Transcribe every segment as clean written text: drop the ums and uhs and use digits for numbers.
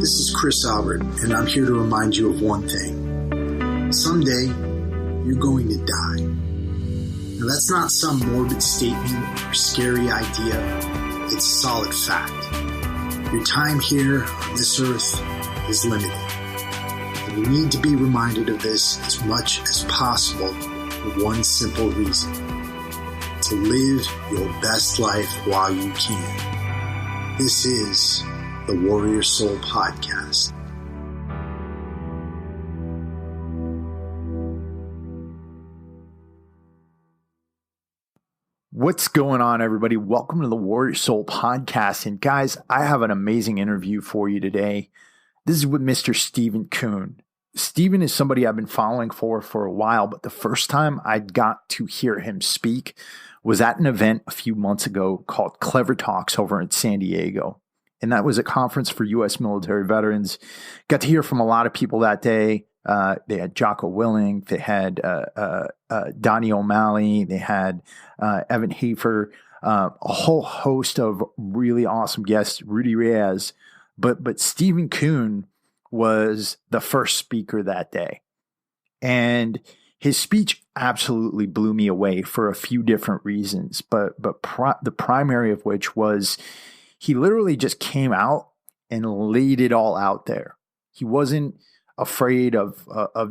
This is Chris Albert, and I'm here to remind you of one thing. Someday, you're going to die. Now, that's not some morbid statement or scary idea. It's solid fact. Your time here on this earth is limited. And you need to be reminded of this as much as possible for one simple reason. To live your best life while you can. This is the Warrior Soul Podcast. What's going on, everybody? Welcome to the Warrior Soul Podcast. And guys, I have an amazing interview for you today. This is with Mr. Steven Kuhn. Steven is somebody I've been following for a while, but the first time I got to hear him speak was at an event a few months ago called Clever Talks over in San Diego. And that was a conference for U.S. military veterans. Got to hear from a lot of people that day. They had Jocko Willink. They had Donnie O'Malley. They had Evan Hafer. A whole host of really awesome guests. Rudy Reyes. But Steven Kuhn was the first speaker that day. And his speech absolutely blew me away for a few different reasons. But the primary of which was he literally just came out and laid it all out there. He wasn't afraid of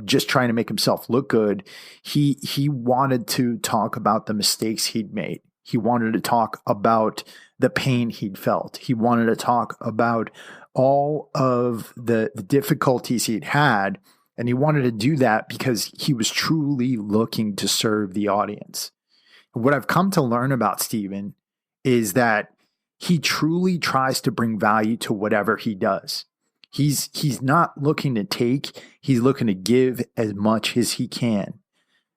just trying to make himself look good. He wanted to talk about the mistakes he'd made. He wanted to talk about the pain he'd felt. He wanted to talk about all of the difficulties he'd had. And he wanted to do that because he was truly looking to serve the audience. What I've come to learn about Steven is that he truly tries to bring value to whatever he does. He's not looking to take, he's looking to give as much as he can.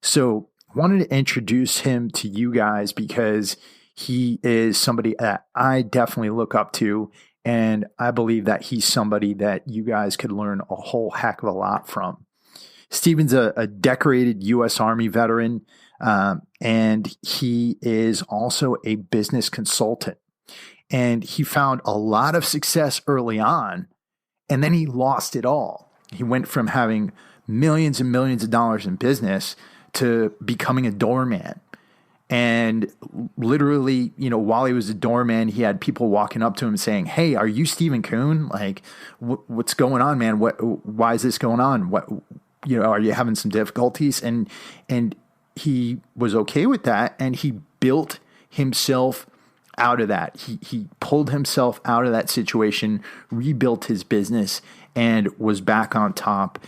So I wanted to introduce him to you guys because he is somebody that I definitely look up to. And I believe that he's somebody that you guys could learn a whole heck of a lot from. Steven's a decorated U.S. Army veteran, and he is also a business consultant. And he found a lot of success early on, and then he lost it all. He went from having millions and millions of dollars in business to becoming a doorman. And literally, while he was a doorman, he had people walking up to him saying, "Hey, are you Steven Kuhn? Like, what's going on, man? Why is this going on? Are you having some difficulties?" And he was okay with that. And he built himself out of that. He pulled himself out of that situation, rebuilt his business, and was back on top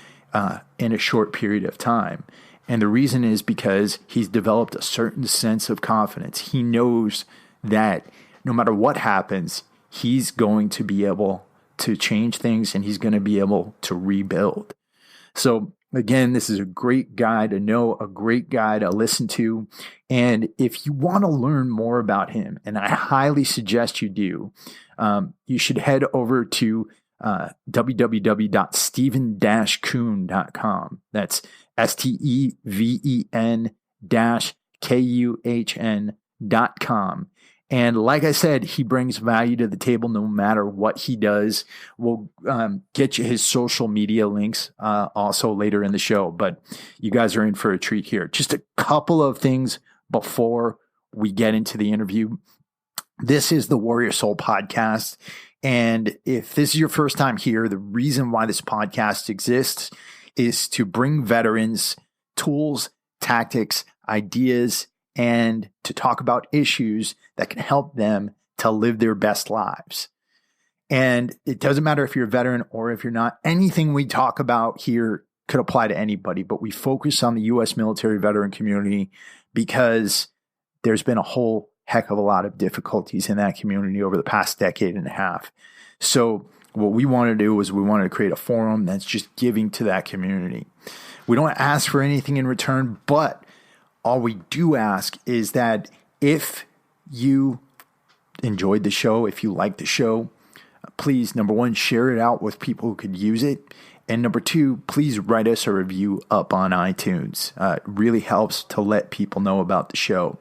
in a short period of time. And the reason is because he's developed a certain sense of confidence. He knows that no matter what happens, he's going to be able to change things and he's going to be able to rebuild. So again, this is a great guy to know, a great guy to listen to. And if you want to learn more about him, and I highly suggest you do, you should head over to www.steven-kuhn.com. That's STEVEN-KUHN.com. And like I said, he brings value to the table no matter what he does. We'll get you his social media links also later in the show. But you guys are in for a treat here. Just a couple of things before we get into the interview. This is the Warrior Soul Podcast. And if this is your first time here, the reason why this podcast exists is to bring veterans tools, tactics, ideas, and to talk about issues that can help them to live their best lives. And it doesn't matter if you're a veteran or if you're not. Anything we talk about here could apply to anybody, but we focus on the U.S. military veteran community because there's been a whole heck of a lot of difficulties in that community over the past decade and a half. So what we want to do is we want to create a forum that's just giving to that community. We don't ask for anything in return, but all we do ask is that if you enjoyed the show, if you like the show, please, number one, share it out with people who could use it. And number two, please write us a review up on iTunes. It really helps to let people know about the show.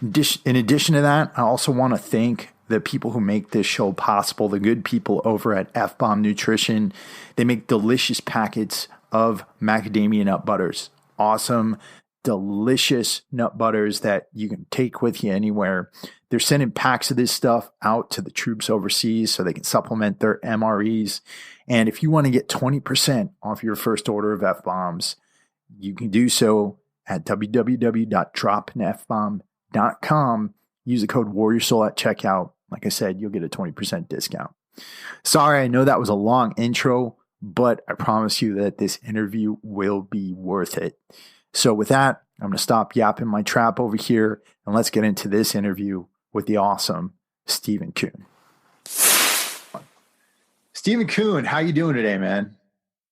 In addition to that, I also want to thank the people who make this show possible, the good people over at F-Bomb Nutrition. They make delicious packets of macadamia nut butters. Awesome, delicious nut butters that you can take with you anywhere. They're sending packs of this stuff out to the troops overseas so they can supplement their MREs. And if you want to get 20% off your first order of F-Bombs, you can do so at www.dropnfbomb.com. Use the code WarriorSoul at checkout. Like I said, you'll get a 20% discount. Sorry, I know that was a long intro, but I promise you that this interview will be worth it. So with that, I'm going to stop yapping my trap over here and let's get into this interview with the awesome Steven Kuhn. Steven Kuhn, how you doing today, man?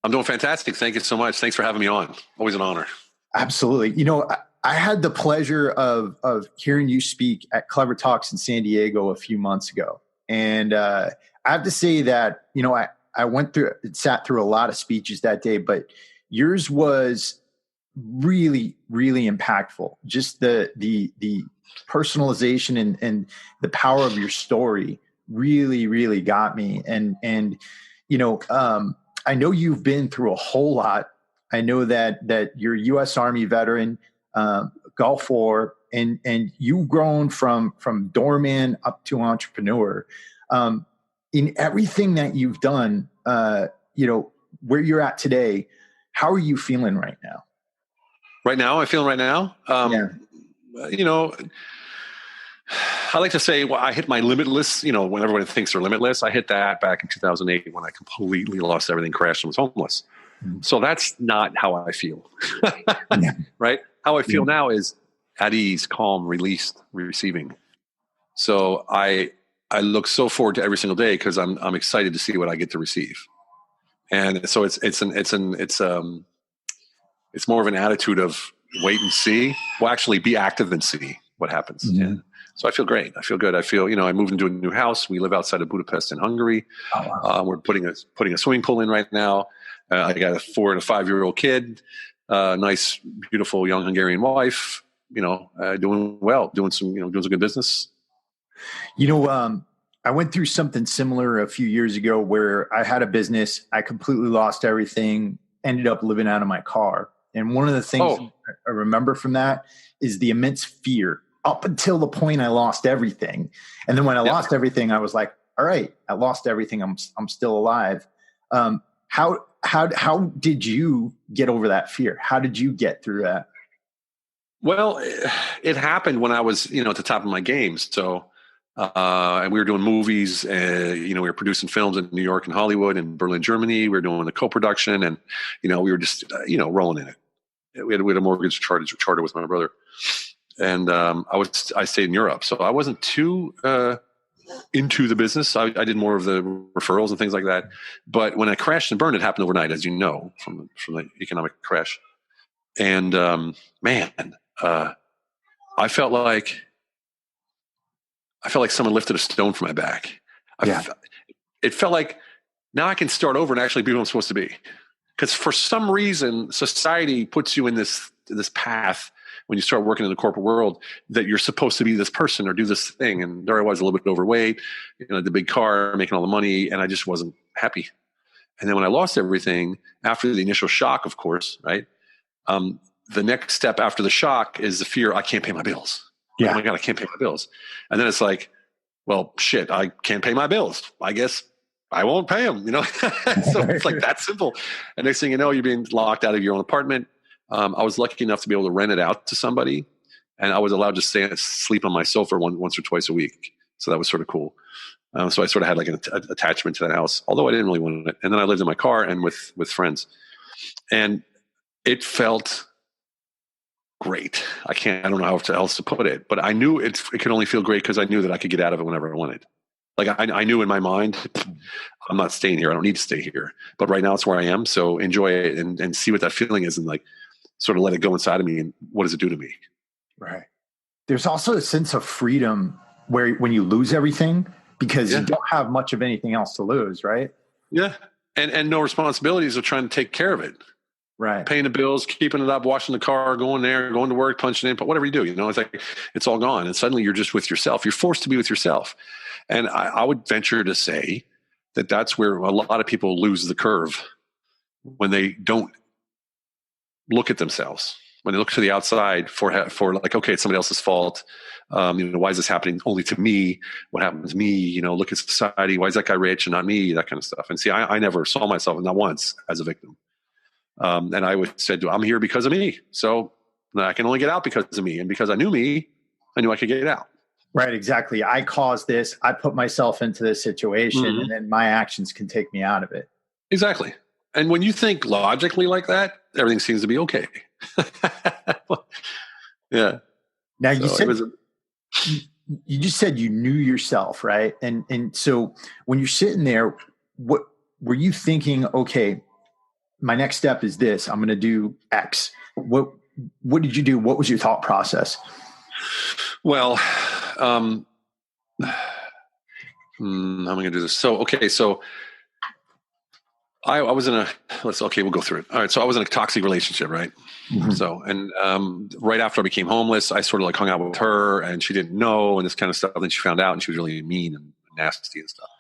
I'm doing fantastic. Thank you so much. Thanks for having me on. Always an honor. Absolutely. You know, I had the pleasure of hearing you speak at Clever Talks in San Diego a few months ago. And I have to say that, you know, I sat through a lot of speeches that day, but yours was really, really impactful. Just the personalization and the power of your story really, really got me. And you know, I know you've been through a whole lot. I know that you're a U.S. Army veteran, Gulf War, and you've grown from doorman up to entrepreneur. In everything that you've done, you know, where you're at today, how are you feeling right now? Right now, I'm feeling right now. You know, I like to say, well, I hit my limitless, you know, when everybody thinks they're limitless, I hit that back in 2008 when I completely lost everything, crashed, and was homeless. Mm-hmm. So that's not how I feel, right? How I feel now is at ease, calm, released, receiving. So I look so forward to every single day because I'm excited to see what I get to receive. And so it's more of an attitude of wait and see. Well, actually be active and see what happens. Mm-hmm. And so I feel great. I feel good. I feel, you know, I moved into a new house. We live outside of Budapest in Hungary. Oh, wow. We're putting a swimming pool in right now. I got a 4 and a 5-year-old kid, nice, beautiful young Hungarian wife, you know, doing well, doing some good business. You know, I went through something similar a few years ago where I had a business. I completely lost everything, ended up living out of my car. And one of the things I remember from that is the immense fear up until the point I lost everything. And then when I lost everything, I was like, all right, I lost everything. I'm still alive. How did you get over that fear? How did you get through that? Well, it happened when I was, you know, at the top of my game. So, and we were doing movies, you know, we were producing films in New York and Hollywood and Berlin, Germany. We were doing the co-production and, you know, we were just, you know, rolling in it. We had a mortgage charter with my brother. And I stayed in Europe. So I wasn't too into the business. I did more of the referrals and things like that. But when I crashed and burned, it happened overnight, as you know, from the economic crash. And I felt like someone lifted a stone from my back. It felt like now I can start over and actually be who I'm supposed to be. Because for some reason, society puts you in this path when you start working in the corporate world that you're supposed to be this person or do this thing. And there I was, a little bit overweight, you know, the big car, making all the money, and I just wasn't happy. And then when I lost everything, after the initial shock, of course, right? The next step after the shock is the fear, I can't pay my bills. Yeah. Oh my God, I can't pay my bills. And then it's like, well, shit, I can't pay my bills. I guess I won't pay them, you know? So it's like that simple. And next thing you know, you're being locked out of your own apartment. I was lucky enough to be able to rent it out to somebody, and I was allowed to sleep on my sofa once or twice a week. So that was sort of cool. So I sort of had like an attachment to that house, although I didn't really want it. And then I lived in my car and with friends, and it felt great. I don't know how else to put it, but I knew it could only feel great because I knew that I could get out of it whenever I wanted. Like I knew in my mind, I'm not staying here. I don't need to stay here. But right now it's where I am. So enjoy it and see what that feeling is and like sort of let it go inside of me. And what does it do to me? Right. There's also a sense of freedom where when you lose everything, because you don't have much of anything else to lose, right? Yeah. And no responsibilities of trying to take care of it. Right. Paying the bills, keeping it up, washing the car, going there, going to work, punching in, but whatever you do, you know, it's like, it's all gone. And suddenly you're just with yourself. You're forced to be with yourself. And I would venture to say that that's where a lot of people lose the curve when they don't look at themselves, when they look to the outside for like, okay, it's somebody else's fault. Why is this happening only to me? What happened to me? Look at society. Why is that guy rich and not me? That kind of stuff. And see, I never saw myself, not once, as a victim. And I would said, I'm here because of me. So I can only get out because of me. And because I knew me, I knew I could get out. Right, exactly. I caused this. I put myself into this situation, and then my actions can take me out of it. Exactly. And when you think logically like that, everything seems to be okay. Yeah. Now you just said you knew yourself, right? And so when you're sitting there, what were you thinking? Okay, my next step is this. I'm going to do X. What did you do? What was your thought process? Well, how am I going to do this? So I was in we'll go through it. All right. So I was in a toxic relationship, right? Mm-hmm. So, and right after I became homeless, I sort of like hung out with her, and she didn't know, and this kind of stuff. Then she found out, and she was really mean and nasty and stuff.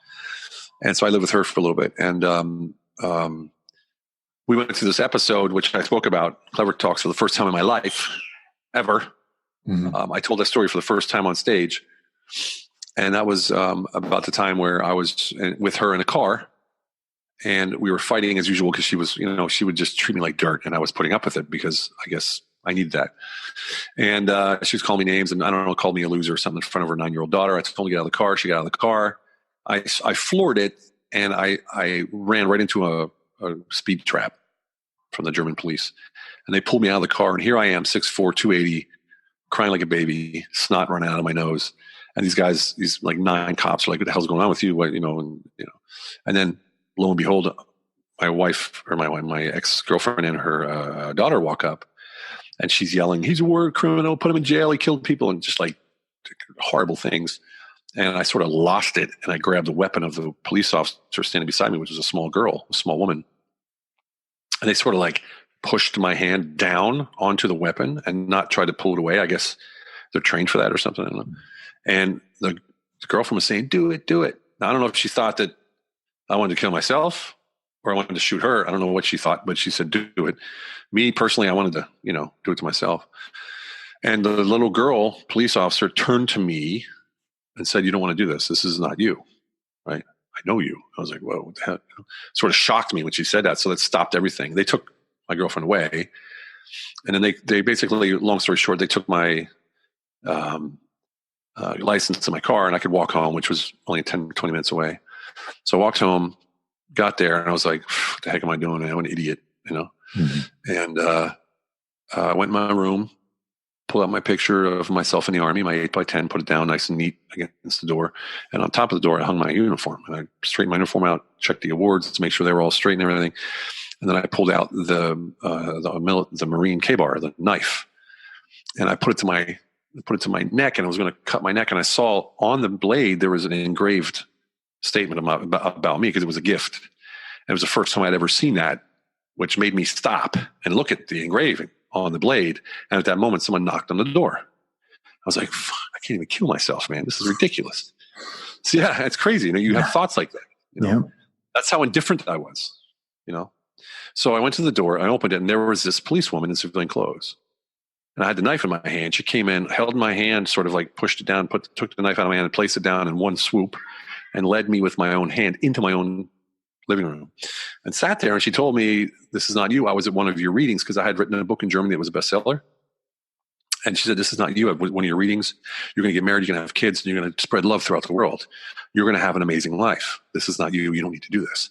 And so I lived with her for a little bit. And we went through this episode, which I spoke about, Clever Talks, for the first time in my life ever. Mm-hmm. I told that story for the first time on stage. And that was about the time where I was with her in a car. And we were fighting as usual because she was, she would just treat me like dirt, and I was putting up with it because I guess I needed that. And she was calling me names, and I don't know, called me a loser or something in front of her 9-year-old daughter. I told her to get out of the car. She got out of the car. I floored it, and I ran right into a speed trap from the German police. And they pulled me out of the car, and here I am, 6'4", 280, crying like a baby, snot running out of my nose. And these guys, these like 9 cops are like, what the hell's going on with you? And then lo and behold, my ex-girlfriend and her daughter walk up, and she's yelling, "He's a war criminal, put him in jail, he killed people," and just like horrible things. And I sort of lost it, and I grabbed the weapon of the police officer standing beside me, which was a small girl, a small woman. And they sort of like pushed my hand down onto the weapon and not tried to pull it away. I guess they're trained for that or something. I don't know. And the girlfriend was saying, "Do it, do it." Now, I don't know if she thought that I wanted to kill myself or I wanted to shoot her. I don't know what she thought, but she said, "Do it." Me personally, I wanted to, do it to myself. And the little girl police officer turned to me and said, "You don't want to do this. This is not you." Right? "I know you." I was like, "Whoa, what the hell?" Sort of shocked me when she said that. So that stopped everything. They took my girlfriend away. And then they basically, long story short, they took my license to my car, and I could walk home, which was only 10, 20 minutes away. So I walked home, got there, and I was like, what the heck am I doing? I'm an idiot, Mm-hmm. And I went in my room, pulled out my picture of myself in the Army, my 8x10, put it down nice and neat against the door. And on top of the door, I hung my uniform. And I straightened my uniform out, checked the awards to make sure they were all straight and everything. And then I pulled out the Marine K-bar, the knife. And I put it to my neck, and I was going to cut my neck. And I saw on the blade, there was an engraved statement about me, because it was a gift. And it was the first time I'd ever seen that, which made me stop and look at the engraving on the blade. And at that moment, someone knocked on the door. I was like, fuck, I can't even kill myself, man. This is ridiculous. So yeah, it's crazy. You have thoughts like that. Yeah. That's how indifferent I was, So I went to the door, I opened it, and there was this policewoman in civilian clothes. And I had the knife in my hand. She came in, held my hand, sort of like pushed it down, took the knife out of my hand and placed it down in one swoop, and led me with my own hand into my own living room and sat there. And she told me, "This is not you. I was at one of your readings," because I had written a book in Germany that was a bestseller. And she said, "This is not you. At one of your readings, you're going to get married, you're going to have kids, and you're going to spread love throughout the world. You're going to have an amazing life. This is not you. You don't need to do this."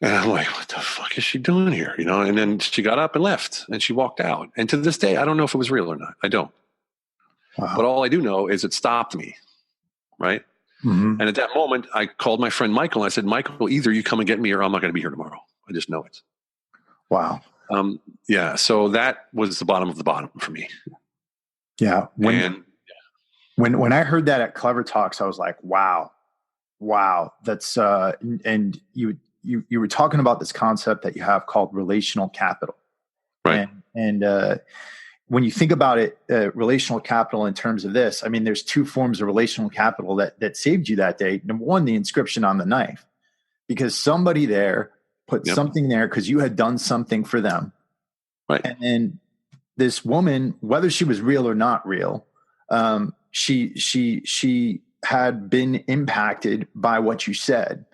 And I'm like, what the fuck is she doing here? And then she got up and left, and she walked out. And to this day, I don't know if it was real or not. I don't. Wow. But all I do know is it stopped me. Right. Mm-hmm. And at that moment, I called my friend Michael, and I said, "Michael, either you come and get me, or I'm not going to be here tomorrow. I just know it." Wow. Yeah. So that was the bottom of the bottom for me. Yeah. When I heard that at Clever Talks, I was like, wow, that's, and you were talking about this concept that you have called relational capital. Right. And when you think about it, relational capital in terms of this, I mean, there's two forms of relational capital that saved you that day. Number one, the inscription on the knife, because somebody there put something there because you had done something for them. Right. And then this woman, whether she was real or not real, she had been impacted by what you said.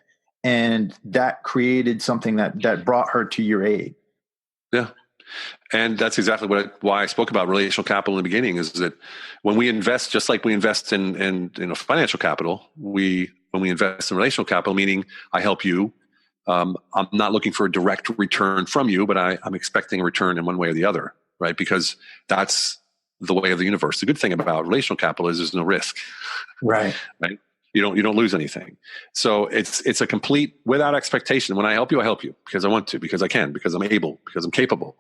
And that created something that brought her to your aid. Yeah. And that's exactly why I spoke about relational capital in the beginning, is that when we invest, just like we invest in financial capital, when we invest in relational capital, meaning I help you, I'm not looking for a direct return from you, but I'm expecting a return in one way or the other, right? Because that's the way of the universe. The good thing about relational capital is there's no risk. Right. Right. You don't lose anything. So it's a complete without expectation. When I help you because I want to, because I can, because I'm able, because I'm capable.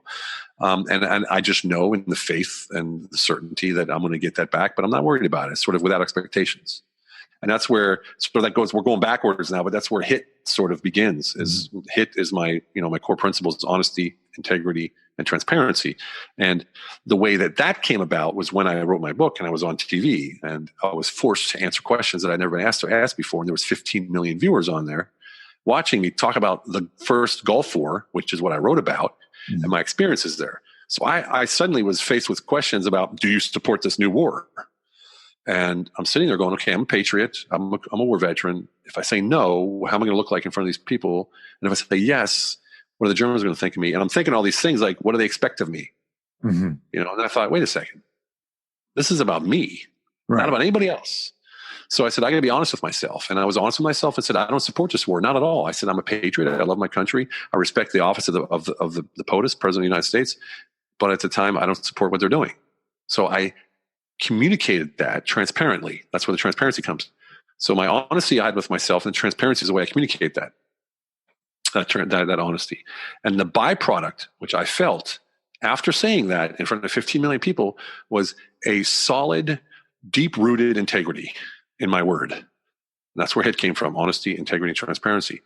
And I just know in the faith and the certainty that I'm going to get that back, but I'm not worried about it. It's sort of without expectations. And that's where we're going backwards now, but that's where HIT sort of begins. HIT is my core principles: honesty, integrity, and transparency. And the way that came about was when I wrote my book and I was on TV and I was forced to answer questions that I'd never been asked before. And there was 15 million viewers on there watching me talk about the first Gulf War, which is what I wrote about, and my experiences there. So I suddenly was faced with questions about, do you support this new war? And I'm sitting there going, okay, I'm a patriot. I'm a war veteran. If I say no, how am I going to look like in front of these people? And if I say yes, what are the Germans going to think of me? And I'm thinking all these things like, what do they expect of me? Mm-hmm. And I thought, wait a second. This is about me, not about anybody else. So I said, I got to be honest with myself. And I was honest with myself and said, I don't support this war. Not at all. I said, I'm a patriot. I love my country. I respect the office of the POTUS, President of the United States. But at the time, I don't support what they're doing. So I communicated that transparently. That's where the transparency comes. So my honesty I had with myself, and transparency is the way I communicate that honesty. And the byproduct, which I felt after saying that in front of 15 million people, was a solid, deep-rooted integrity in my word. And that's where it came from: honesty, integrity, and transparency.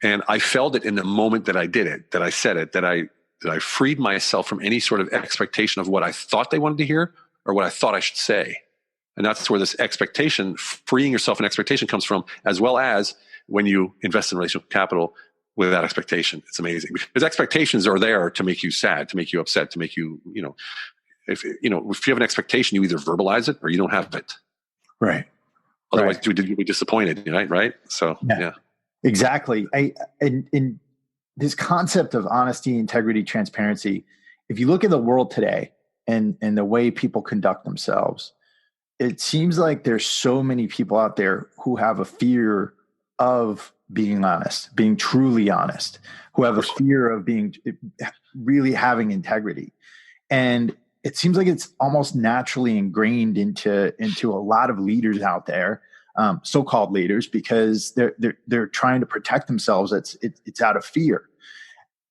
And I felt it in the moment that I did it, that I said it, that I freed myself from any sort of expectation of what I thought they wanted to hear or what I thought I should say. And that's where this expectation, freeing yourself from expectation, comes from, as well as when you invest in relational capital without expectation. It's amazing because expectations are there to make you sad, to make you upset, to make you, if you have an expectation, you either verbalize it or you don't have it. Right. Otherwise, you'd be disappointed, right? So, yeah. Exactly. In this concept of honesty, integrity, transparency, if you look at the world today and the way people conduct themselves, it seems like there's so many people out there who have a fear of being honest, being truly honest, who have a fear of really having integrity. And it seems like it's almost naturally ingrained into a lot of leaders out there, so-called leaders, because they're trying to protect themselves. It's out of fear.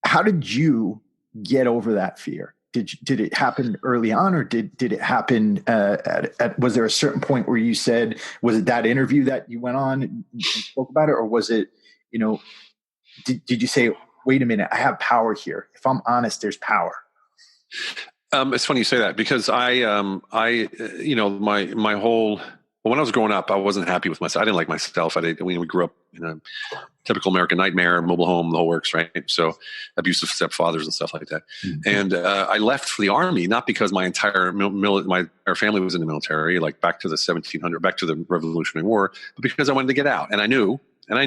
How did you get over that fear? Did it happen early on, or did it happen was there a certain point where you said, was it that interview that you went on and spoke about it, or was it, did you say, wait a minute, I have power here. If I'm honest, there's power. It's funny you say that because my whole, when I was growing up, I wasn't happy with myself. I didn't like myself. We grew up in a typical American nightmare, mobile home, the whole works, right? So abusive stepfathers and stuff like that. Mm-hmm. And I left for the Army, not because my entire family was in the military, like back to the 1700, back to the Revolutionary War, but because I wanted to get out. And I knew, and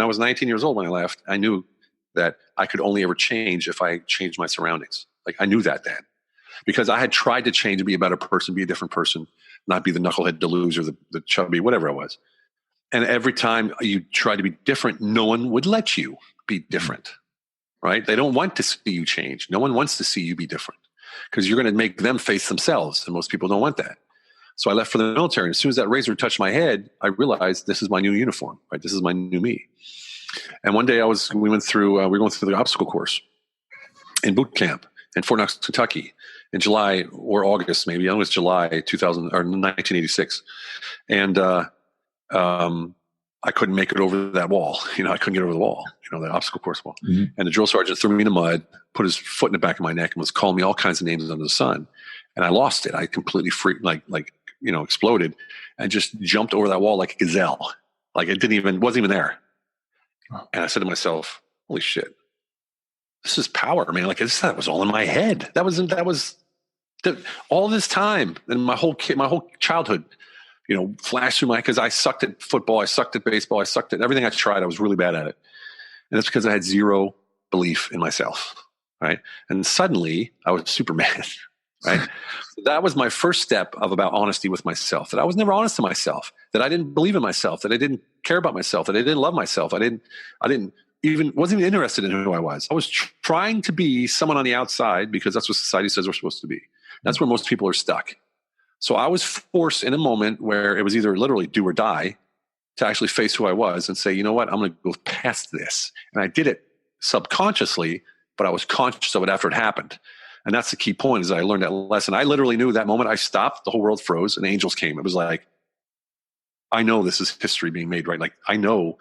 I was 19 years old when I left. I knew that I could only ever change if I changed my surroundings. Like I knew that then. Because I had tried to change and be a better person, be a different person, not be the knucklehead deluge or the chubby, whatever I was. And every time you try to be different, no one would let you be different, right? They don't want to see you change. No one wants to see you be different because you're going to make them face themselves. And most people don't want that. So I left for the military. And as soon as that razor touched my head, I realized this is my new uniform, right? This is my new me. And one day we were going through the obstacle course in boot camp in Fort Knox, Kentucky, in July or August, maybe. I think it was July 1986. And I couldn't make it over that wall. I couldn't get over the wall, that obstacle course wall. Mm-hmm. And the drill sergeant threw me in the mud, put his foot in the back of my neck and was calling me all kinds of names under the sun. and I lost it. I completely exploded and just jumped over that wall like a gazelle. Like it wasn't even there. And I said to myself, holy shit, this is power, man. Like that was all in my head. That was all this time and my whole childhood, flashed through because I sucked at football. I sucked at baseball. I sucked at everything I tried. I was really bad at it. And that's because I had zero belief in myself. Right. And suddenly I was Superman. Right. That was my first step about honesty with myself, that I was never honest to myself, that I didn't believe in myself, that I didn't care about myself, that I didn't love myself. wasn't even interested in who I was. I was trying to be someone on the outside because that's what society says we're supposed to be. That's where most people are stuck. So I was forced in a moment where it was either literally do or die to actually face who I was and say, you know what, I'm going to go past this. And I did it subconsciously, but I was conscious of it after it happened. And that's the key point, is I learned that lesson. I literally knew that moment I stopped, the whole world froze and angels came. It was like, I know this is history being made, right? Like, I know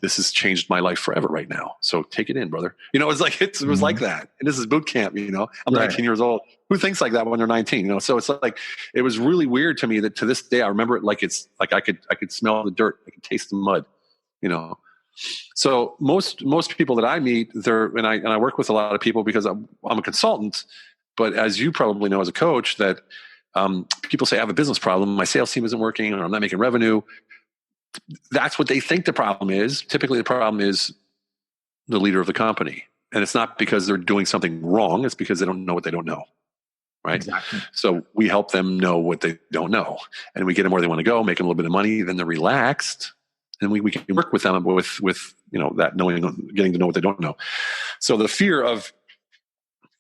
this has changed my life forever right now. So take it in, brother. It was like, it was like that. And this is boot camp, I'm 19 years old. Who thinks like that when they're 19? So it's like, it was really weird to me that to this day, I remember it like it's like I could smell the dirt. I could taste the mud, So most people that I meet, and I work with a lot of people because I'm a consultant, but as you probably know as a coach, that people say I have a business problem, my sales team isn't working, or I'm not making revenue. That's what they think the problem is. Typically the problem is the leader of the company. And it's not because they're doing something wrong. It's because they don't know what they don't know. Right. Exactly. So we help them know what they don't know, and we get them where they want to go, make them a little bit of money. Then they're relaxed, and we can work with them with that knowing, getting to know what they don't know. So the fear of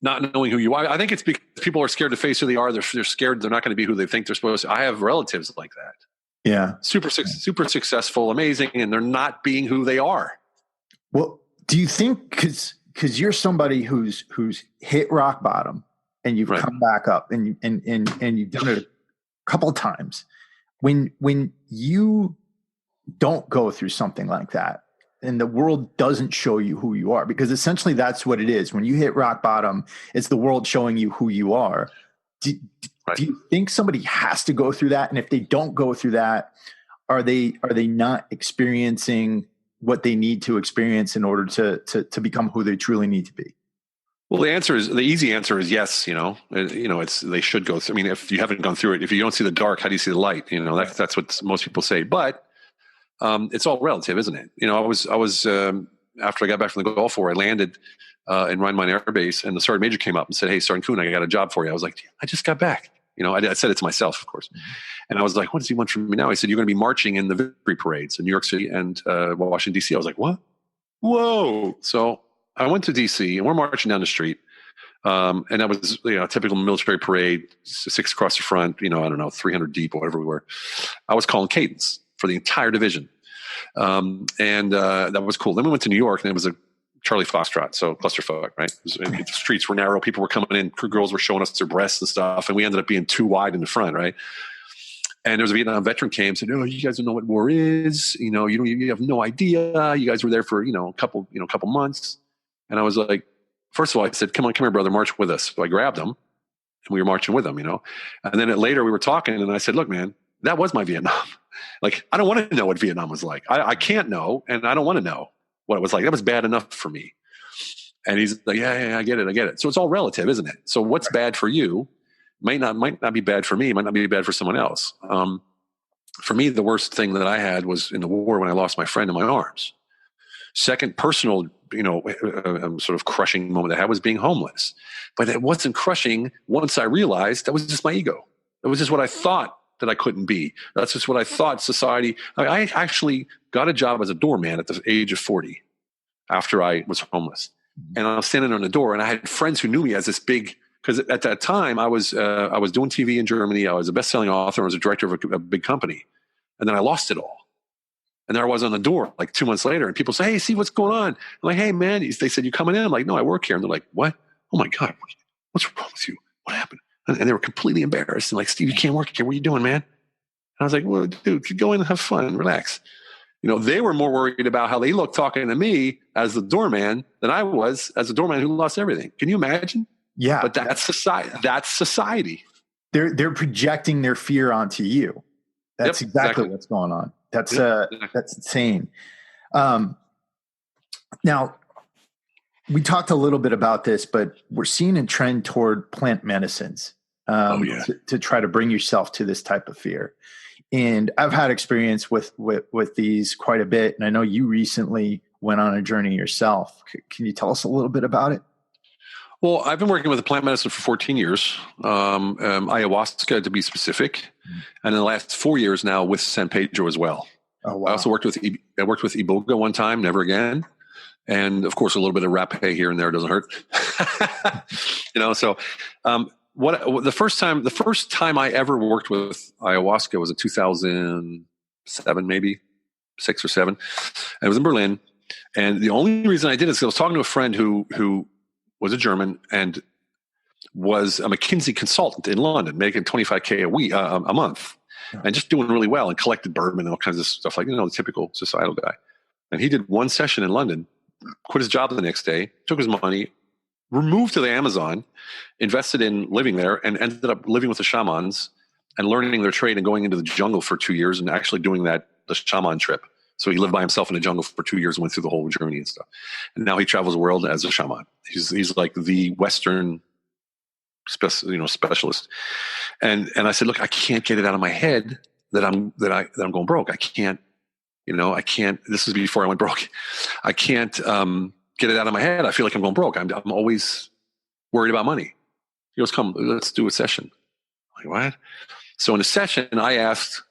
not knowing who you are, I think it's because people are scared to face who they are. They're scared they're not going to be who they think they're supposed to. I have relatives like that. Yeah. Super successful, amazing, and they're not being who they are. Well, do you think because you're somebody who's hit rock bottom and you've come back up and you've done it a couple of times, when you don't go through something like that and the world doesn't show you who you are, because essentially that's what it is. When you hit rock bottom, it's the world showing you who you are. Do you think somebody has to go through that? And if they don't go through that, are they not experiencing what they need to experience in order to become who they truly need to be? Well, the easy answer is yes. They should go through. I mean, if you haven't gone through it, if you don't see the dark, how do you see the light? That's what most people say. But it's all relative, isn't it? I was after I got back from the Gulf War, I landed in Rhein-Main Air Base, and the Sergeant Major came up and said, "Hey, Sergeant Kuhn, I got a job for you." I was like, "I just got back." I said it to myself, of course. Mm-hmm. And I was like, "What does he want from me now?" He said, "You're going to be marching in the victory parades in New York City and Washington, D.C. I was like, "What? Whoa!" So I went to D.C. and we're marching down the street. And that was, a typical military parade, 6 across the front, I don't know, 300 deep or whatever we were. I was calling cadence for the entire division. And that was cool. Then we went to New York, and it was a Charlie Foxtrot, so clusterfuck, right? The streets were narrow. People were coming in. Girls were showing us their breasts and stuff. And we ended up being too wide in the front, right? And there was a Vietnam veteran came and said, "Oh, you guys don't know what war is. You have no idea. You guys were there for, a couple months." And I was like, first of all, I said, come here, brother, march with us. So I grabbed him, and we were marching with him, And then later we were talking, and I said, "Look, man, that was my Vietnam. Like, I don't want to know what Vietnam was like. I can't know, and I don't want to know what it was like. That was bad enough for me." And he's like, yeah, I get it. So it's all relative, isn't it? So what's bad for you might not be bad for me, might not be bad for someone else. For me, the worst thing that I had was in the war when I lost my friend in my arms. Second, personal, sort of crushing moment I had was being homeless. But it wasn't crushing once I realized that was just my ego. It was just what I thought that I couldn't be. That's just what I thought society. I actually got a job as a doorman at the age of 40 after I was homeless. And I was standing on the door, and I had friends who knew me as this big, because at that time I was doing TV in Germany. I was a best-selling author. I was a director of a big company. And then I lost it all. And there I was on the door like 2 months later, and people say, "Hey, Steve, what's going on?" I'm like, "Hey, man." They said, "You coming in?" I'm like, "No, I work here." And they're like, "What? Oh my God, what's wrong with you? What happened?" And they were completely embarrassed and like, "Steve, you can't work here. What are you doing, man?" And I was like, "Well, dude, go in and have fun and relax." They were more worried about how they looked talking to me as the doorman than I was as a doorman who lost everything. Can you imagine? Yeah. But that's society. That's society. they're projecting their fear onto you. That's exactly what's going on. That's that's insane. Now, we talked a little bit about this, but we're seeing a trend toward plant medicines to try to bring yourself to this type of fear. And I've had experience with these quite a bit. And I know you recently went on a journey yourself. Can you tell us a little bit about it? Well, I've been working with plant medicine for 14 years, ayahuasca to be specific, and in the last 4 years now with San Pedro as well. Oh, wow. I also worked with Iboga one time, never again, and of course a little bit of rapé here and there doesn't hurt. So the first time I ever worked with ayahuasca was in 2007, maybe 6 or 7, and it was in Berlin. And the only reason I did it is I was talking to a friend who was a German and was a McKinsey consultant in London, making $25K a month, and just doing really well, and collected bourbon and all kinds of stuff, like, the typical societal guy. And he did one session in London, quit his job the next day, took his money, moved to the Amazon, invested in living there, and ended up living with the shamans and learning their trade and going into the jungle for 2 years and actually doing the shaman trip. So he lived by himself in the jungle for 2 years and went through the whole journey and stuff. And now he travels the world as a shaman. He's like the Western specialist. And I said, look, I can't get it out of my head that I'm going broke. I can't, this is before I went broke. I can't get it out of my head. I feel like I'm going broke. I'm always worried about money. He goes, come, let's do a session. I'm like, what? So in a session, I asked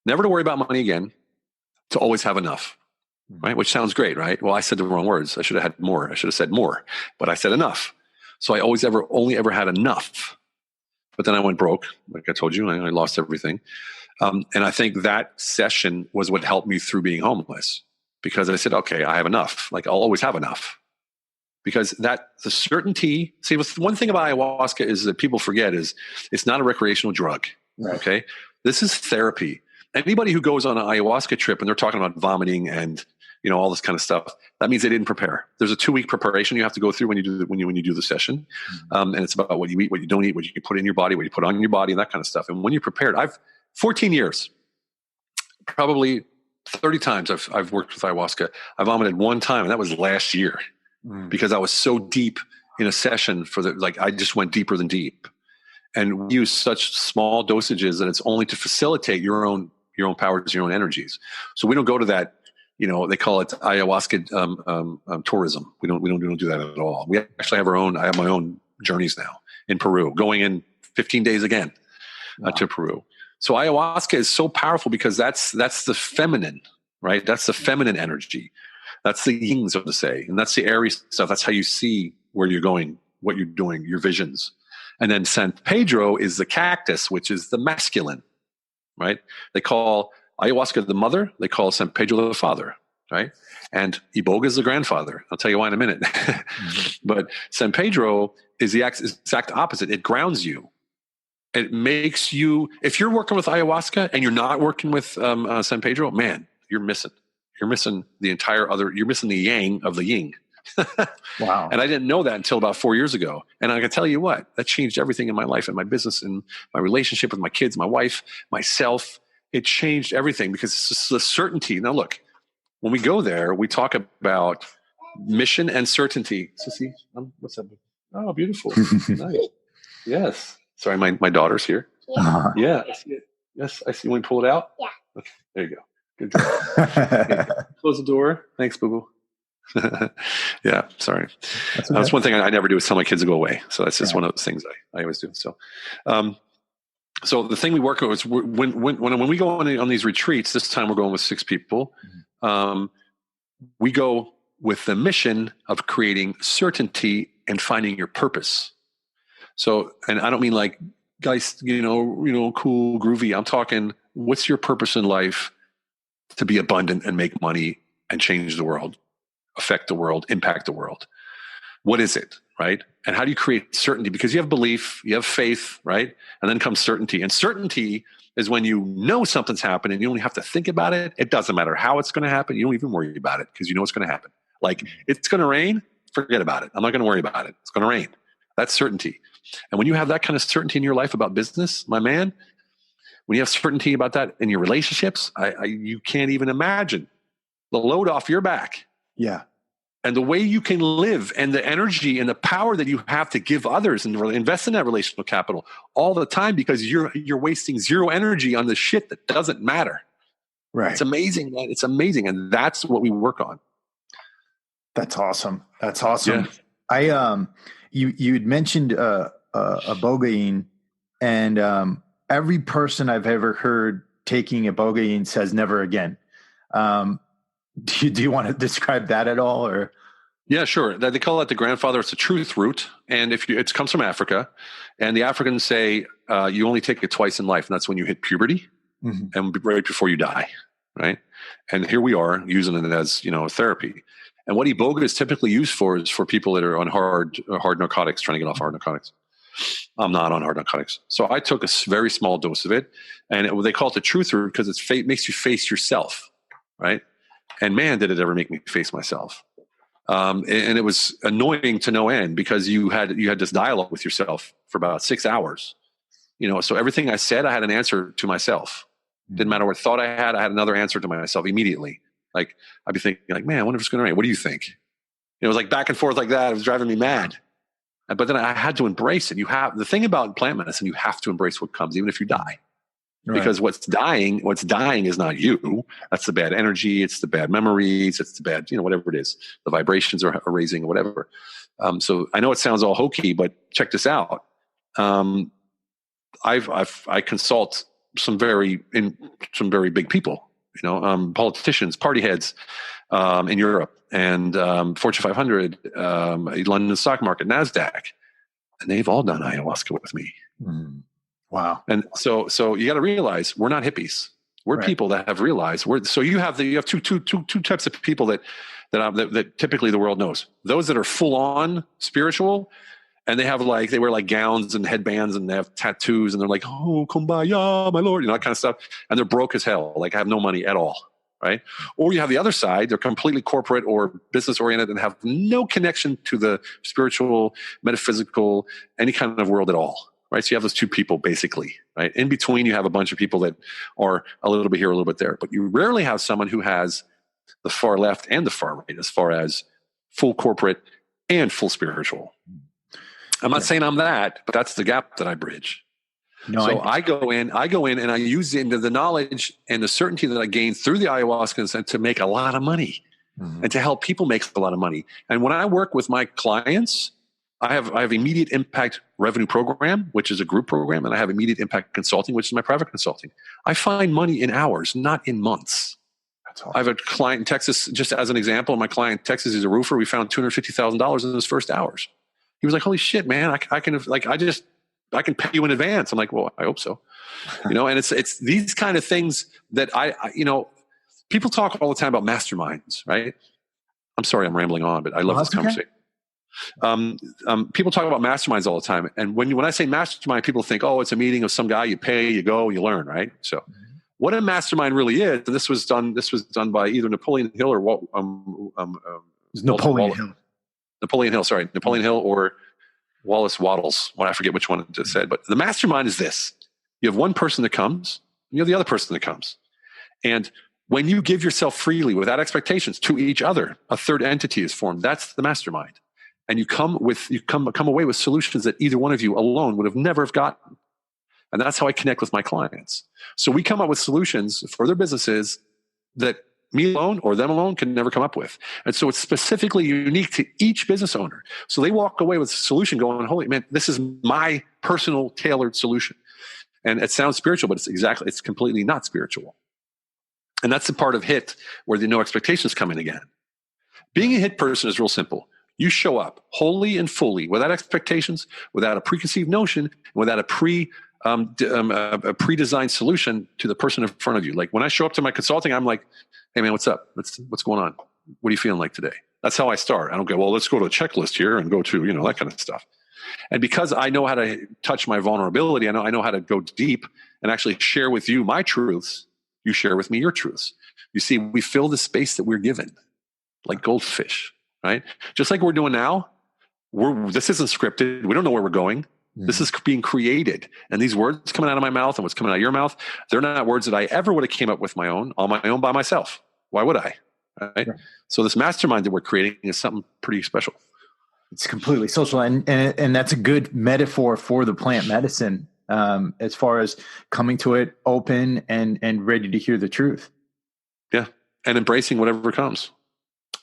never to worry about money again, to always have enough, right? Which sounds great, right? Well, I said the wrong words. I should have had more. I should have said more, but I said enough. So I only ever had enough. But then I went broke, like I told you, I lost everything. And I think that session was what helped me through being homeless, because I said, okay, I have enough. Like, I'll always have enough. Because the certainty, see, one thing about ayahuasca is that people forget is it's not a recreational drug, right. Okay? This is therapy. Anybody who goes on an ayahuasca trip and they're talking about vomiting and all this kind of stuff, that means they didn't prepare. There's a 2-week preparation you have to go through when you do the session, and it's about what you eat, what you don't eat, what you put in your body, what you put on your body, and that kind of stuff. And when you're prepared, I've 14 years, probably 30 times I've worked with ayahuasca. I vomited one time, and that was last year because I was so deep in a session I just went deeper than deep, and we use such small dosages that it's only to facilitate your own powers, your own energies. So we don't go to that, they call it ayahuasca tourism. We don't do that at all. We actually have I have my own journeys now in Peru, going in 15 days again to Peru. So ayahuasca is so powerful because that's the feminine, right? That's the feminine energy. That's the yin, so to say. And that's the airy stuff. That's how you see where you're going, what you're doing, your visions. And then San Pedro is the cactus, which is the masculine. Right? They call ayahuasca the mother. They call San Pedro the father. Right? And Iboga is the grandfather. I'll tell you why in a minute. But San Pedro is the exact opposite. It grounds you. It makes you. If you're working with ayahuasca and you're not working with San Pedro, man, you're missing. You're missing the entire other. You're missing the yang of the yin. Wow. And I didn't know that until about 4 years ago. And I can tell you what, that changed everything in my life and my business and my relationship with my kids, my wife, myself. It changed everything because it's just the certainty. Now look, when we go there, we talk about mission and certainty. Sissy, what's up? Oh, beautiful. Nice. Yes. Sorry, my daughter's here. Yeah. Yeah. I see it. Yes, I see. When you pull it out? Yeah. Okay, there you go. Good job. Okay. Close the door. Thanks, boo-boo. Yeah, sorry. That's one thing I never do is tell my kids to go away. So that's just one of those things I always do. So, so the thing we work on is when we go on these retreats. This time we're going with 6 people. We go with the mission of creating certainty and finding your purpose. So, and I don't mean like guys, cool, groovy. I'm talking, what's your purpose in life to be abundant and make money and change the world? Affect the world, impact the world. What is it, right? And how do you create certainty? Because you have belief, you have faith, right? And then comes certainty. And certainty is when you know something's happening, you only have to think about it. It doesn't matter how it's going to happen. You don't even worry about it because you know it's going to happen. Like, it's going to rain, forget about it. I'm not going to worry about it. It's going to rain. That's certainty. And when you have that kind of certainty in your life about business, my man, when you have certainty about that in your relationships, you can't even imagine the load off your back. Yeah. And the way you can live and the energy and the power that you have to give others and invest in that relational capital all the time, because you're wasting zero energy on the shit that doesn't matter. Right. It's amazing, man. It's amazing. And that's what we work on. That's awesome. That's awesome. Yeah. You'd mentioned ibogaine, and every person I've ever heard taking ibogaine says never again. Do you want to describe that at all, or? Yeah, sure. They call it the grandfather. It's a truth root, and it comes from Africa, and the Africans say you only take it twice in life, and that's when you hit puberty and right before you die, right? And here we are using it as therapy. And what iboga is typically used for is for people that are on hard narcotics, trying to get off hard narcotics. I'm not on hard narcotics, so I took a very small dose of it, and they call it the truth root because it makes you face yourself, right? And man, did it ever make me face myself. And it was annoying to no end because you had this dialogue with yourself for about 6 hours. So everything I said, I had an answer to myself. Didn't matter what thought I had another answer to myself immediately. Like I'd be thinking like, man, I wonder if it's going to rain. What do you think? It was like back and forth like that. It was driving me mad. But then I had to embrace it. The thing about plant medicine, you have to embrace what comes, even if you die. Right. Because what's dying is not you. That's the bad energy. It's the bad memories. It's the bad, whatever it is. The vibrations are raising or whatever. So I know it sounds all hokey, but check this out. I consult some very big people, politicians, party heads in Europe, and Fortune 500, London stock market, NASDAQ, and they've all done ayahuasca with me. Mm. Wow. And so you got to realize we're not hippies. We're people that have realized you have two types of people that typically the world knows. Those that are full on spiritual, and they wear like gowns and headbands and they have tattoos and they're like, oh, kumbaya, my Lord, that kind of stuff. And they're broke as hell. Like I have no money at all. Right. Or you have the other side. They're completely corporate or business oriented and have no connection to the spiritual, metaphysical, any kind of world at all. Right. So you have those two people basically, right? In between, you have a bunch of people that are a little bit here, a little bit there, but you rarely have someone who has the far left and the far right as far as full corporate and full spiritual. I'm not saying I'm that, but that's the gap that I bridge. No, I go in and I use the knowledge and the certainty that I gained through the ayahuasca to make a lot of money and to help people make a lot of money. And when I work with my clients, I have immediate impact revenue program, which is a group program, and I have immediate impact consulting, which is my private consulting. I find money in hours, not in months. That's awesome. I have a client in Texas, just as an example. My client in Texas is a roofer. We found $250,000 in his first hours. He was like, "Holy shit, man! I can pay you in advance." I'm like, "Well, I hope so." And it's these kind of things that people talk all the time about masterminds, right? I'm sorry, I'm rambling on, but I love this conversation. People talk about masterminds all the time. And when I say mastermind, people think, oh, it's a meeting of some guy, you pay, you go, you learn, right? So what a mastermind really is, and this was done by either Napoleon Hill or Napoleon Hill or Wallace Wattles. Well, I forget which one it said, but the mastermind is this. You have one person that comes, and you have the other person that comes. And when you give yourself freely without expectations to each other, a third entity is formed. That's the mastermind. And you come away with solutions that either one of you alone would have never have gotten. And that's how I connect with my clients. So we come up with solutions for their businesses that me alone or them alone can never come up with. And so it's specifically unique to each business owner. So they walk away with a solution going, holy man, this is my personal tailored solution. And it sounds spiritual, but it's completely not spiritual. And that's the part of HIT where the no expectations come in again. Being a HIT person is real simple. You show up wholly and fully without expectations, without a preconceived notion, without a pre-designed solution to the person in front of you. Like when I show up to my consulting, I'm like, hey man, what's up? What's going on? What are you feeling like today? That's how I start. I don't go, well, let's go to a checklist here and go to, that kind of stuff. And because I know how to touch my vulnerability, I know how to go deep and actually share with you my truths. You share with me your truths. You see, we fill the space that we're given like goldfish. Right? Just like we're doing now, this isn't scripted. We don't know where we're going. This is being created. And these words coming out of my mouth and what's coming out of your mouth, they're not words that I ever would have came up with on my own by myself. Why would I? Right? Sure. So this mastermind that we're creating is something pretty special. It's completely social. And that's a good metaphor for the plant medicine, as far as coming to it open and ready to hear the truth. Yeah. And embracing whatever comes.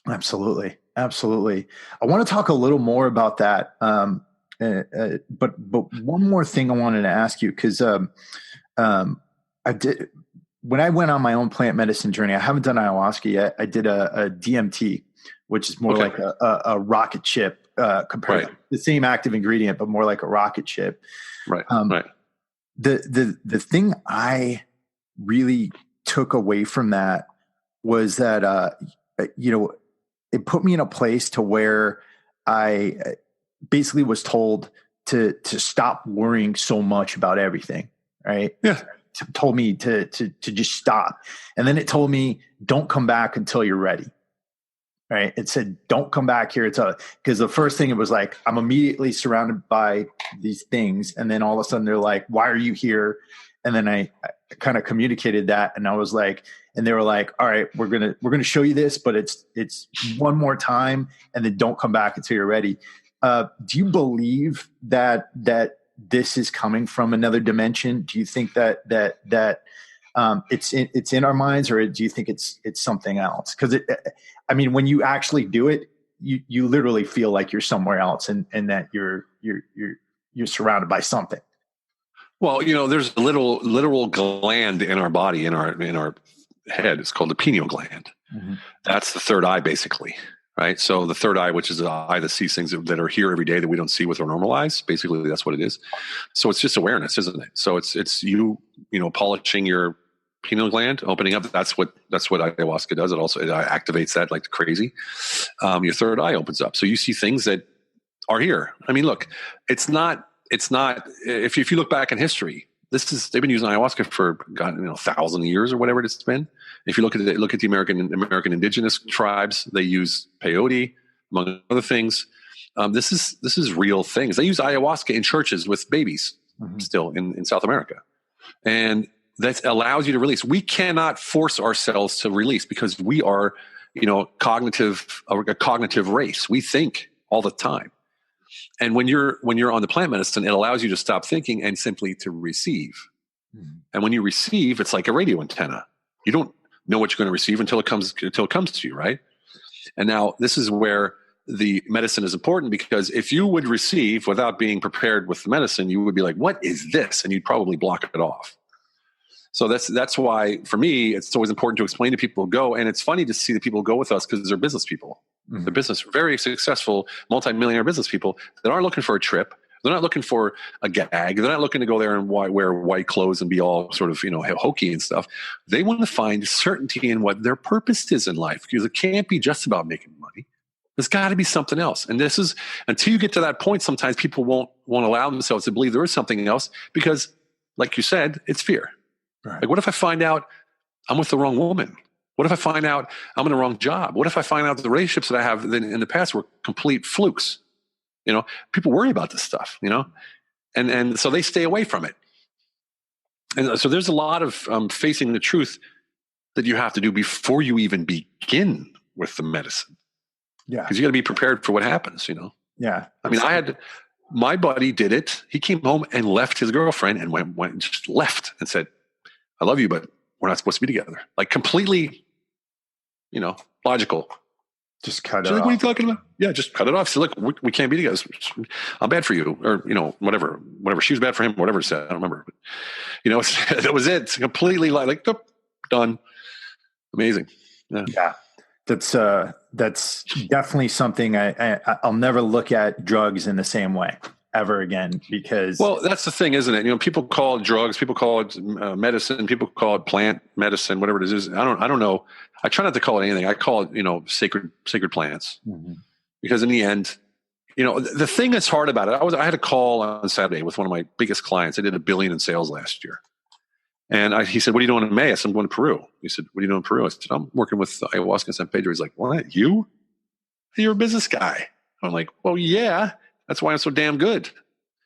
Absolutely. Absolutely. I want to talk a little more about that. But one more thing I wanted to ask you, because I did, when I went on my own plant medicine journey, I haven't done ayahuasca yet. I did a DMT, which is more like a rocket ship, compared to the same active ingredient, but more like a rocket ship. Right. The thing I really took away from that was that, it put me in a place to where I basically was told to stop worrying so much about everything. Right. Yeah. Told me to just stop. And then it told me, don't come back until you're ready. Right. It said, don't come back here. Because the first thing it was like, I'm immediately surrounded by these things. And then all of a sudden they're like, why are you here? And then I kind of communicated that. And I was like, and they were like, all right, we're going to show you this, but it's one more time. And then don't come back until you're ready. Do you believe that this is coming from another dimension? Do you think that it's in our minds, or do you think it's something else? Because when you actually do it, you literally feel like you're somewhere else, and that you're surrounded by something. Well, there's a literal gland in our body, in our head. It's called the pineal gland. Mm-hmm. That's the third eye, basically. Right. So the third eye, which is the eye that sees things that are here every day that we don't see with our normal eyes. Basically, that's what it is. So it's just awareness, isn't it? So it's you polishing your pineal gland, opening up. That's what ayahuasca does. It activates that like crazy. Your third eye opens up. So you see things that are here. I mean, look, it's not, if you look back in history, they've been using ayahuasca for 1,000 years or whatever it's been. If you look at the American indigenous tribes, they use peyote, among other things. This is real things. They use ayahuasca in churches with babies still in South America. And that allows you to release. We cannot force ourselves to release because we are, a cognitive race. We think all the time. And when you're on the plant medicine, it allows you to stop thinking and simply to receive. Mm-hmm. And when you receive, it's like a radio antenna. You don't know what you're going to receive until it comes to you, right? And now this is where the medicine is important, because if you would receive without being prepared with the medicine, you would be like, what is this? And you'd probably block it off. So that's why, for me, it's always important to explain to people, go. And it's funny to see the people go with us because they're business people. Mm-hmm. They're very successful, multi-millionaire business people that aren't looking for a trip. They're not looking for a gag. They're not looking to go there and wear white clothes and be all sort of, hokey and stuff. They want to find certainty in what their purpose is in life, because it can't be just about making money. There's got to be something else. And this is, until you get to that point, sometimes people won't allow themselves to believe there is something else because, like you said, it's fear. Right. Like, what if I find out I'm with the wrong woman? What if I find out I'm in the wrong job? What if I find out that the relationships that I have in the past were complete flukes? People worry about this stuff, and so they stay away from it. And so there's a lot of facing the truth that you have to do before you even begin with the medicine. Yeah. Because you got to be prepared for what happens, Yeah. I mean, my buddy did it. He came home and left his girlfriend and went and just left and said, I love you, but we're not supposed to be together. Like, completely, logical. Just cut it off. What are you talking about? Yeah, just cut it off. So look, we can't be together. I'm bad for you, or whatever. She was bad for him. Whatever it said, I don't remember. But that was it. It's completely like done. Amazing. Yeah. That's definitely something I'll never look at drugs in the same way ever again, because that's the thing, isn't it? People call it drugs, people call it medicine, people call it plant medicine, whatever it is. I don't know. I try not to call it anything. I call it sacred plants, because in the end, the thing that's hard about it. I had a call on Saturday with one of my biggest clients. I did $1 billion in sales last year, and he said, "What are you doing in May?" I said, "I'm going to Peru." He said, "What are you doing in Peru?" I said, "I'm working with Ayahuasca in San Pedro." He's like, "What? You? You're a business guy?" I'm like, "Well, yeah. That's why I'm so damn good."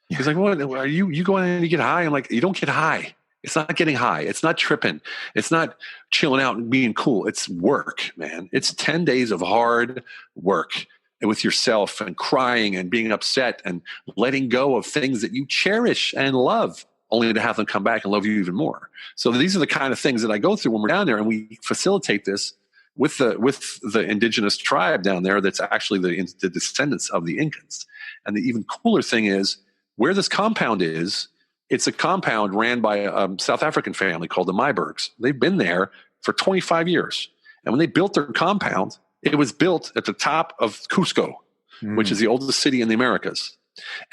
He's like, "What are you going in to get high?" I'm like, "You don't get high. It's not getting high. It's not tripping. It's not chilling out and being cool. It's work, man. It's 10 days of hard work with yourself and crying and being upset and letting go of things that you cherish and love, only to have them come back and love you even more." So these are the kind of things that I go through when we're down there, and we facilitate this with the indigenous tribe down there that's actually the descendants of the Incans. And the even cooler thing is where this compound is. It's a compound ran by a South African family called the Mybergs. They've been there for 25 years. And when they built their compound, it was built at the top of Cusco, which is the oldest city in the Americas.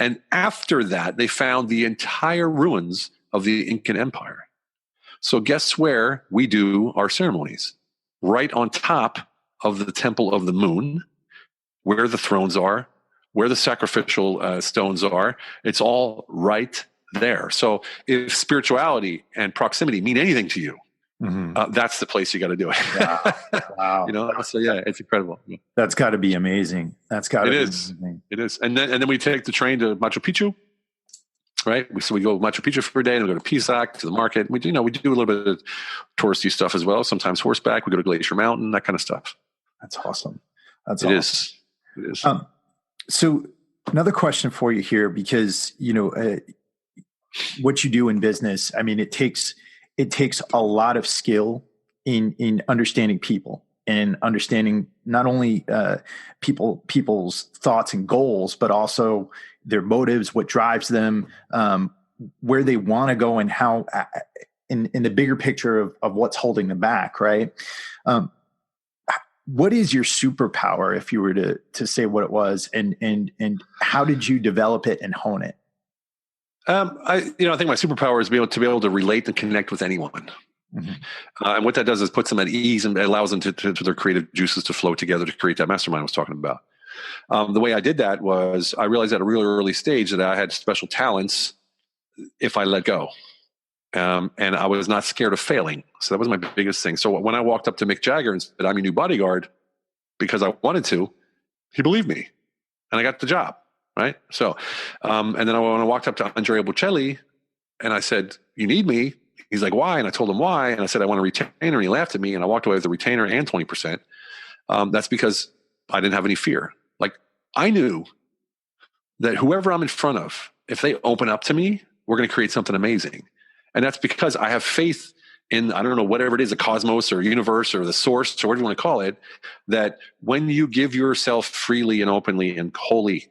And after that, they found the entire ruins of the Incan Empire. So guess where we do our ceremonies? Right on top of the Temple of the Moon, where the thrones are, where the sacrificial stones are. It's all right there. So if spirituality and proximity mean anything to you, that's the place you got to do it. Wow. So yeah, it's incredible. Yeah. That's got to be amazing. It is. And then we take the train to Machu Picchu, right? So we go Machu Picchu for a day, and we go to Pisac, to the market. We do a little bit of touristy stuff as well. Sometimes horseback. We go to Glacier Mountain, that kind of stuff. That's awesome. It is. So another question for you here, because what you do in business, I mean, it takes a lot of skill in understanding people and understanding not only people's thoughts and goals, but also their motives, what drives them, where they want to go, and how in the bigger picture of what's holding them back, right? What is your superpower, if you were to say what it was, and how did you develop it and hone it? I think my superpower is to be able to relate and connect with anyone. And what that does is puts them at ease and allows them to their creative juices to flow together to create that mastermind I was talking about. The way I did that was I realized at a really early stage that I had special talents if I let go. And I was not scared of failing. So that was my biggest thing. So when I walked up to Mick Jagger and said, "I'm your new bodyguard," because I wanted to, he believed me and I got the job. Right. So, and then when I walked up to Andrea Bocelli and I said, "You need me?" He's like, "Why?" And I told him why. And I said, "I want a retainer." And he laughed at me, and I walked away with a retainer and 20%. That's because I didn't have any fear. Like, I knew that whoever I'm in front of, if they open up to me, we're going to create something amazing. And that's because I have faith in, I don't know, whatever it is, a cosmos or universe or the source or whatever you want to call it, that when you give yourself freely and openly and wholly,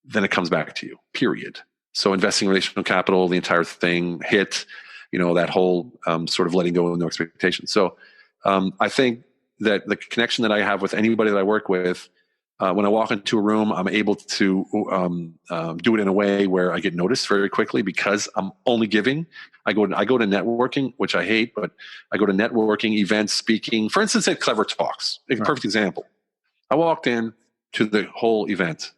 then it comes back to you, period. So investing in relational capital, the entire thing, HIT, that whole sort of letting go of no expectations. So I think that the connection that I have with anybody that I work with, when I walk into a room, I'm able to do it in a way where I get noticed very quickly because I'm only giving. I go to networking, which I hate, but I go to networking, events, speaking. For instance, at Clever Talks, a perfect example. I walked in to the whole event.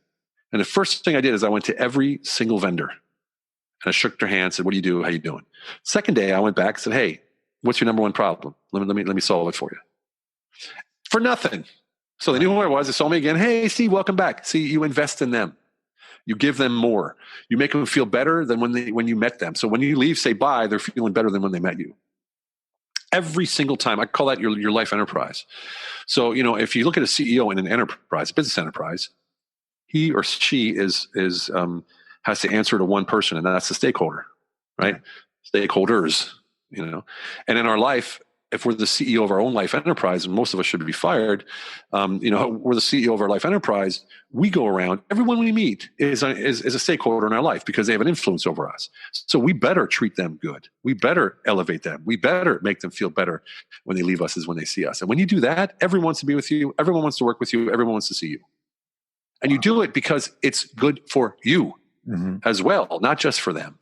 And the first thing I did is I went to every single vendor and I shook their hand, said, "What do you do? How you doing?" Second day, I went back and said, "Hey, what's your number one problem? Let me solve it for you." For nothing. So they knew who I was. They saw me again. "Hey, Steve, welcome back." See, you invest in them. You give them more. You make them feel better than when you met them. So when you leave, say bye, they're feeling better than when they met you. Every single time. I call that your life enterprise. So, if you look at a CEO in an enterprise, business enterprise, he or she has to answer to one person, and that's the stakeholder, right? Stakeholders, And in our life, if we're the CEO of our own life enterprise, and most of us should be fired, we're the CEO of our life enterprise. We go around. Everyone we meet is a stakeholder in our life because they have an influence over us. So we better treat them good. We better elevate them. We better make them feel better when they leave us as when they see us. And when you do that, everyone wants to be with you. Everyone wants to work with you. Everyone wants to see you. And you do it because it's good for you as well, not just for them.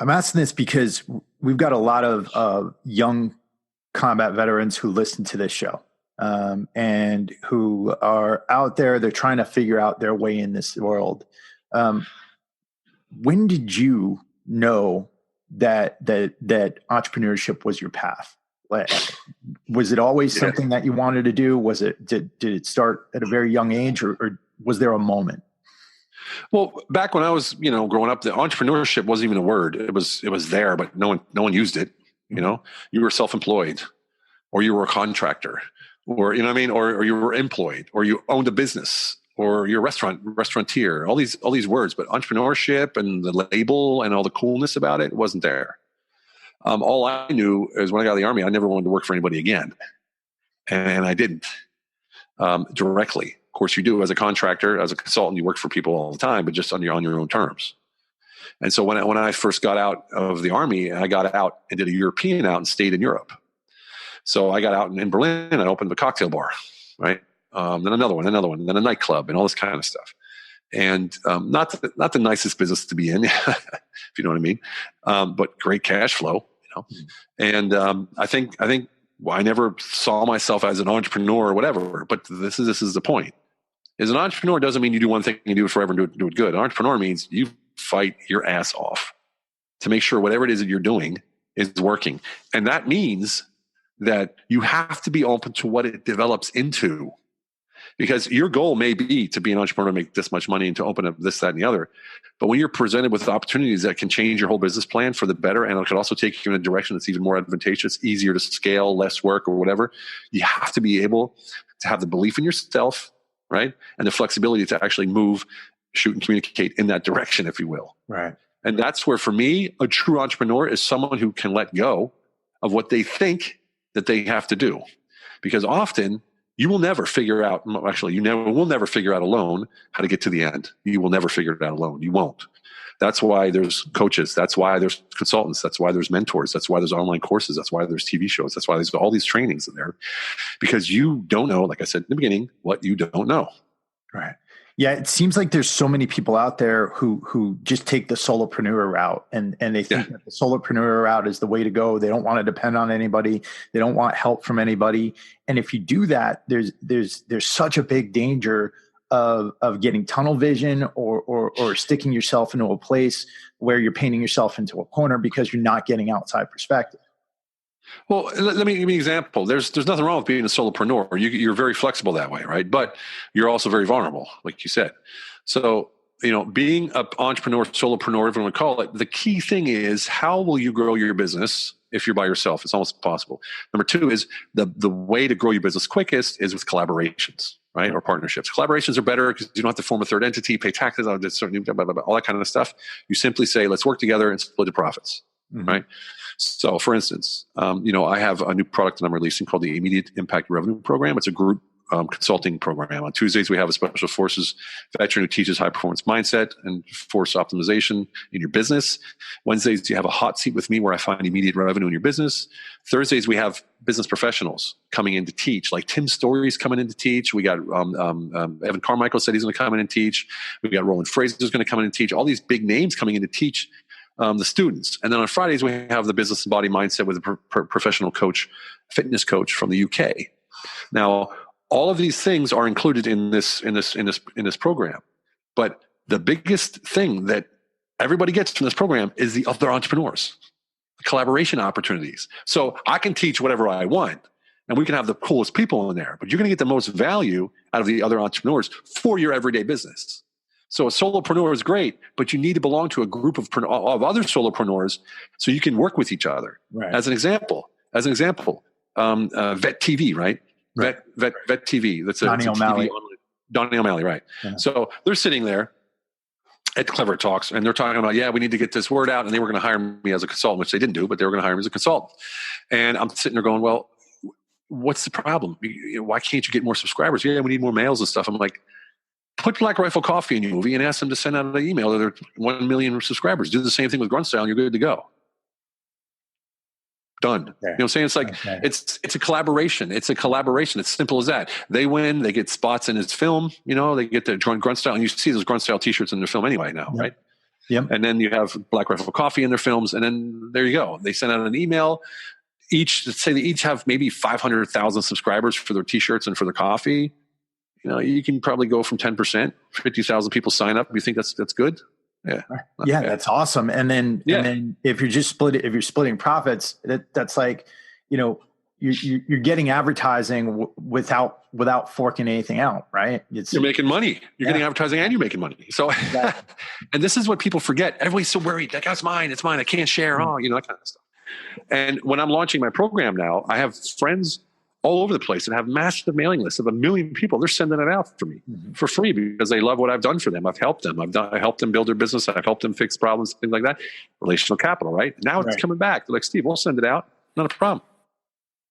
I'm asking this because we've got a lot of young combat veterans who listen to this show and who are out there. They're trying to figure out their way in this world. When did you know that entrepreneurship was your path? Was it always something that you wanted to do? Did it start at a very young age, or was there a moment? Well, back when I was, growing up, the entrepreneurship wasn't even a word. It was there, but no one used it. You were self-employed, or you were a contractor, or, you know what I mean? Or you were employed, or you owned a business, or you're a restaurateur, all these words, but entrepreneurship and the label and all the coolness about it wasn't there. All I knew is when I got out of the Army, I never wanted to work for anybody again. And I didn't, directly. Of course you do as a contractor, as a consultant, you work for people all the time, but just on your own terms. And so when I first got out of the Army, I got out and did a European out and stayed in Europe. So I got out in Berlin and opened a cocktail bar, right? Then another one, then a nightclub and all this kind of stuff. And not the nicest business to be in, if you know what I mean, but great cash flow, And I think I never saw myself as an entrepreneur or whatever. But this is the point: is an entrepreneur doesn't mean you do one thing and do it forever and do it good. An entrepreneur means you fight your ass off to make sure whatever it is that you're doing is working, and that means that you have to be open to what it develops into. Because your goal may be to be an entrepreneur, make this much money, and to open up this, that, and the other. But when you're presented with opportunities that can change your whole business plan for the better, and it could also take you in a direction that's even more advantageous, easier to scale, less work or whatever, you have to be able to have the belief in yourself, right? And the flexibility to actually move, shoot, and communicate in that direction, if you will. Right. And that's where, for me, a true entrepreneur is someone who can let go of what they think that they have to do. Because often, you will never figure out, actually, will never figure out alone how to get to the end. You will never figure it out alone. You won't. That's why there's coaches. That's why there's consultants. That's why there's mentors. That's why there's online courses. That's why there's TV shows. That's why there's all these trainings in there. Because you don't know, like I said in the beginning, what you don't know. Right. Yeah, it seems like there's so many people out there who just take the solopreneur route and they think that the solopreneur route is the way to go. They don't want to depend on anybody. They don't want help from anybody. And if you do that, there's such a big danger of getting tunnel vision or sticking yourself into a place where you're painting yourself into a corner because you're not getting outside perspective. Well, let me give you an example. There's nothing wrong with being a solopreneur. You're very flexible that way, right? But you're also very vulnerable, like you said. So, being an entrepreneur, solopreneur, whatever you want to call it, the key thing is how will you grow your business if you're by yourself? It's almost impossible. Number two is the way to grow your business quickest is with collaborations, right? Or partnerships. Collaborations are better because you don't have to form a third entity, pay taxes, all that kind of stuff. You simply say, let's work together and split the profits, right? So, for instance, I have a new product that I'm releasing called the Immediate Impact Revenue Program. It's a group consulting program. On Tuesdays, we have a Special Forces veteran who teaches high-performance mindset and force optimization in your business. Wednesdays, you have a hot seat with me where I find immediate revenue in your business. Thursdays, we have business professionals coming in to teach, like Tim Story's coming in to teach. We got Evan Carmichael said he's going to come in and teach. We got Roland Fraser's going to come in and teach. All these big names coming in to teach the students. And then on Fridays, we have the business and body mindset with a professional coach, fitness coach from the UK. Now, all of these things are included in this program. But the biggest thing that everybody gets from this program is the other entrepreneurs, the collaboration opportunities. So I can teach whatever I want, and we can have the coolest people in there, but you're going to get the most value out of the other entrepreneurs for your everyday business. So a solopreneur is great, but you need to belong to a group of other solopreneurs so you can work with each other. Right. As an example, Vet TV, right? Vet TV. That's Donnie O'Malley. Donnie O'Malley, right? Yeah. So they're sitting there at Clever Talks, and they're talking about, we need to get this word out, and they were going to hire me as a consultant, which they didn't do, but they were going to hire me as a consultant. And I'm sitting there going, well, what's the problem? Why can't you get more subscribers? Yeah, we need more males and stuff. I'm like, put Black Rifle Coffee in your movie and ask them to send out an email to their 1 million subscribers. Do the same thing with Grunt Style and you're good to go. Done. Okay. You know what I'm saying? It's like, it's a collaboration. It's a collaboration. It's simple as that. They win, they get spots in his film, they get the Grunt Style, and you see those Grunt Style t-shirts in their film anyway now, right? Yep. And then you have Black Rifle Coffee in their films, and then there you go. They send out an email. Let's say they each have maybe 500,000 subscribers for their t-shirts and for their coffee. You can probably go from 10%, 50,000 people sign up. You think that's good? Yeah. Yeah, that's awesome. And then if you're splitting profits, that's like, you're getting advertising without forking anything out, right? You're making money. You're getting advertising and you're making money. So, and this is what people forget. Everybody's so worried. That guy's mine. It's mine. I can't share. Oh, that kind of stuff. And when I'm launching my program now, I have friends all over the place and have massive mailing lists of 1 million people. They're sending it out for me for free because they love what I've done for them. I've helped them. I helped them build their business. I've helped them fix problems, things like that. Relational capital, right? Now it's coming back. They're like, Steve, we'll send it out. Not a problem.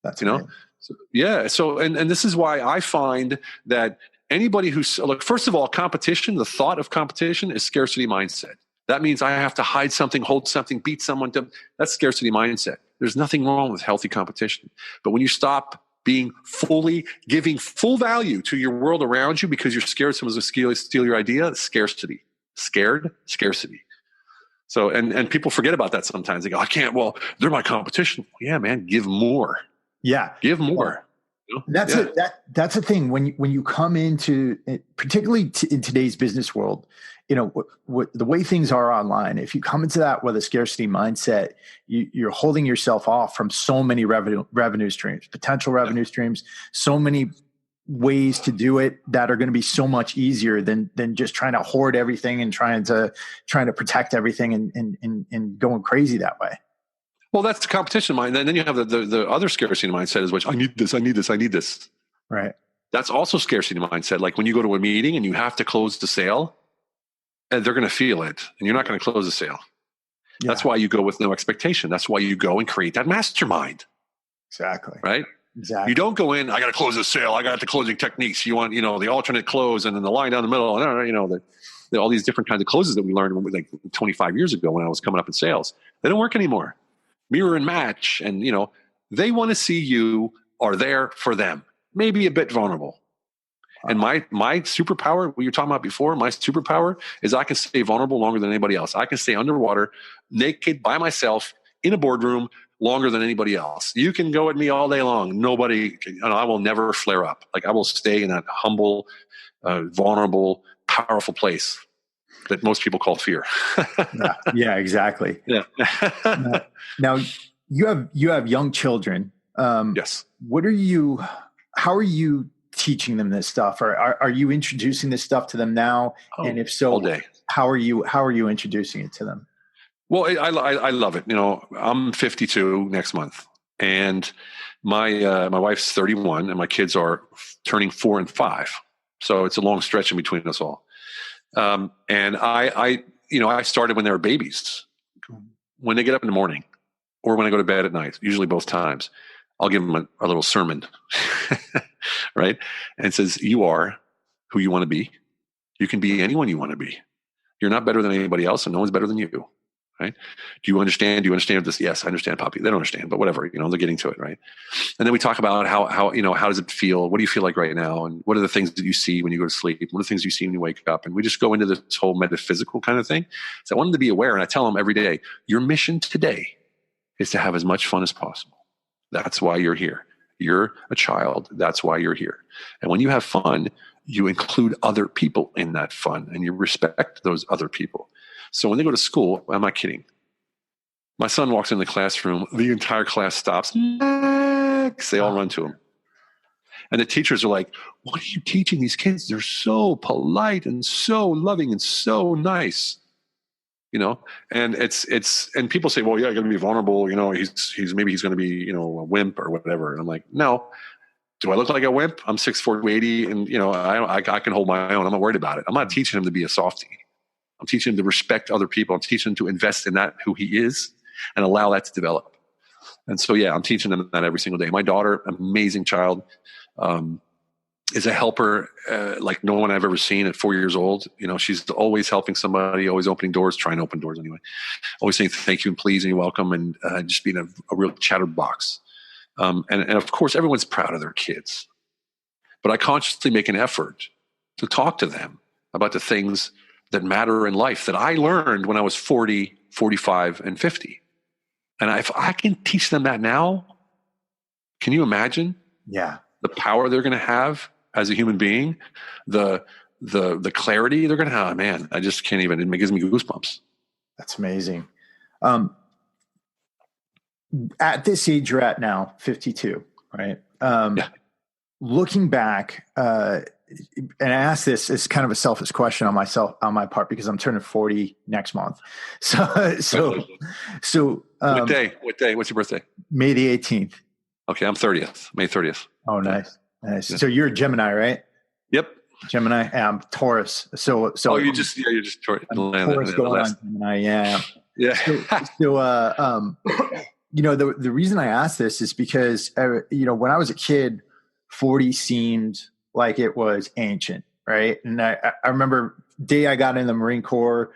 That's So, and this is why I find that anybody who's, look, first of all, competition, the thought of competition is scarcity mindset. That means I have to hide something, hold something, beat someone. That's scarcity mindset. There's nothing wrong with healthy competition. But when you stop giving full value to your world around you because you're scared someone's going to steal your idea, scarcity. Scarcity. So, and people forget about that sometimes. They go, I can't, well, they're my competition. Yeah, man, give more. Yeah. Give more. That's a thing when you come into, particularly in today's business world, what the way things are online, if you come into that with a scarcity mindset, you're holding yourself off from so many revenue streams, potential revenue streams, so many ways to do it that are going to be so much easier than just trying to hoard everything and trying to protect everything and going crazy that way. Well, that's the competition mind. And then you have the other scarcity mindset is which I need this. Right. That's also scarcity mindset. Like when you go to a meeting and you have to close the sale, and they're going to feel it, and you're not going to close the sale. Yeah. That's why you go with no expectation. That's why you go and create that mastermind. Exactly. Right? Exactly. You don't go in, I got to close the sale. I got the closing techniques. You want, the alternate close and then the line down the middle. And, all these different kinds of closes that we learned like 25 years ago when I was coming up in sales. They don't work anymore. Mirror and match. And, they want to see you are there for them. Maybe a bit vulnerable. And my superpower, what you were talking about before, my superpower is I can stay vulnerable longer than anybody else. I can stay underwater, naked, by myself, in a boardroom longer than anybody else. You can go at me all day long. I will never flare up. Like I will stay in that humble, vulnerable, powerful place that most people call fear. Yeah, exactly. Yeah. Now you have young children. Yes. How are you teaching them this stuff? Or are you introducing this stuff to them now? And if so, all day. How are you introducing it to them? Well, I love it. I'm 52 next month, and my wife's 31, and my kids are turning 4 and 5. So it's a long stretch in between us all. And I started when they were babies. When they get up in the morning, or when I go to bed at night, usually both times, I'll give them a little sermon, right? And it says, you are who you want to be. You can be anyone you want to be. You're not better than anybody else, and no one's better than you, right? Do you understand this? Yes, I understand, Poppy. They don't understand, but whatever, they're getting to it, right? And then we talk about how does it feel? What do you feel like right now? And what are the things that you see when you go to sleep? What are the things you see when you wake up? And we just go into this whole metaphysical kind of thing. So I want them to be aware, and I tell them every day, your mission today is to have as much fun as possible. That's why you're here. You're a child. That's why you're here. And when you have fun, you include other people in that fun and you respect those other people. So when they go to school, I'm not kidding. My son walks in the classroom, the entire class stops. They all run to him. And the teachers are like, what are you teaching these kids? They're so polite and so loving and so nice. And and people say, well, yeah, you're going to be vulnerable. He's maybe he's going to be, a wimp or whatever. And I'm like, no, do I look like a wimp? I'm 6'4", 280, and I can hold my own. I'm not worried about it. I'm not teaching him to be a softie. I'm teaching him to respect other people. I'm teaching him to invest in that, who he is, and allow that to develop. And so, yeah, I'm teaching them that every single day. My daughter, amazing child, is a helper like no one I've ever seen at 4 years old. She's always helping somebody, always opening doors, trying to open doors anyway. Always saying thank you and please and you're welcome, and just being a real chatterbox. And of course, everyone's proud of their kids. But I consciously make an effort to talk to them about the things that matter in life that I learned when I was 40, 45, and 50. And if I can teach them that now, can you imagine? Yeah. The power they're going to have as a human being, the clarity they're going to have, man, I just can't even, it gives me goosebumps. That's amazing. At this age you're at now, 52, Right. Yeah. Looking back, and I ask this as kind of a selfish question on my part, because I'm turning 40 next month. So, What day? What's your birthday? May the 18th. Okay. I'm 30th, May 30th. Oh, nice. Yeah. Nice. So you're a Gemini, right? Yep. Gemini. I'm Taurus. So you're just Taurus. Taurus going on Gemini. Yeah. Yeah. The reason I ask this is because, when I was a kid, 40 seemed like it was ancient, right? And I remember day I got in the Marine Corps,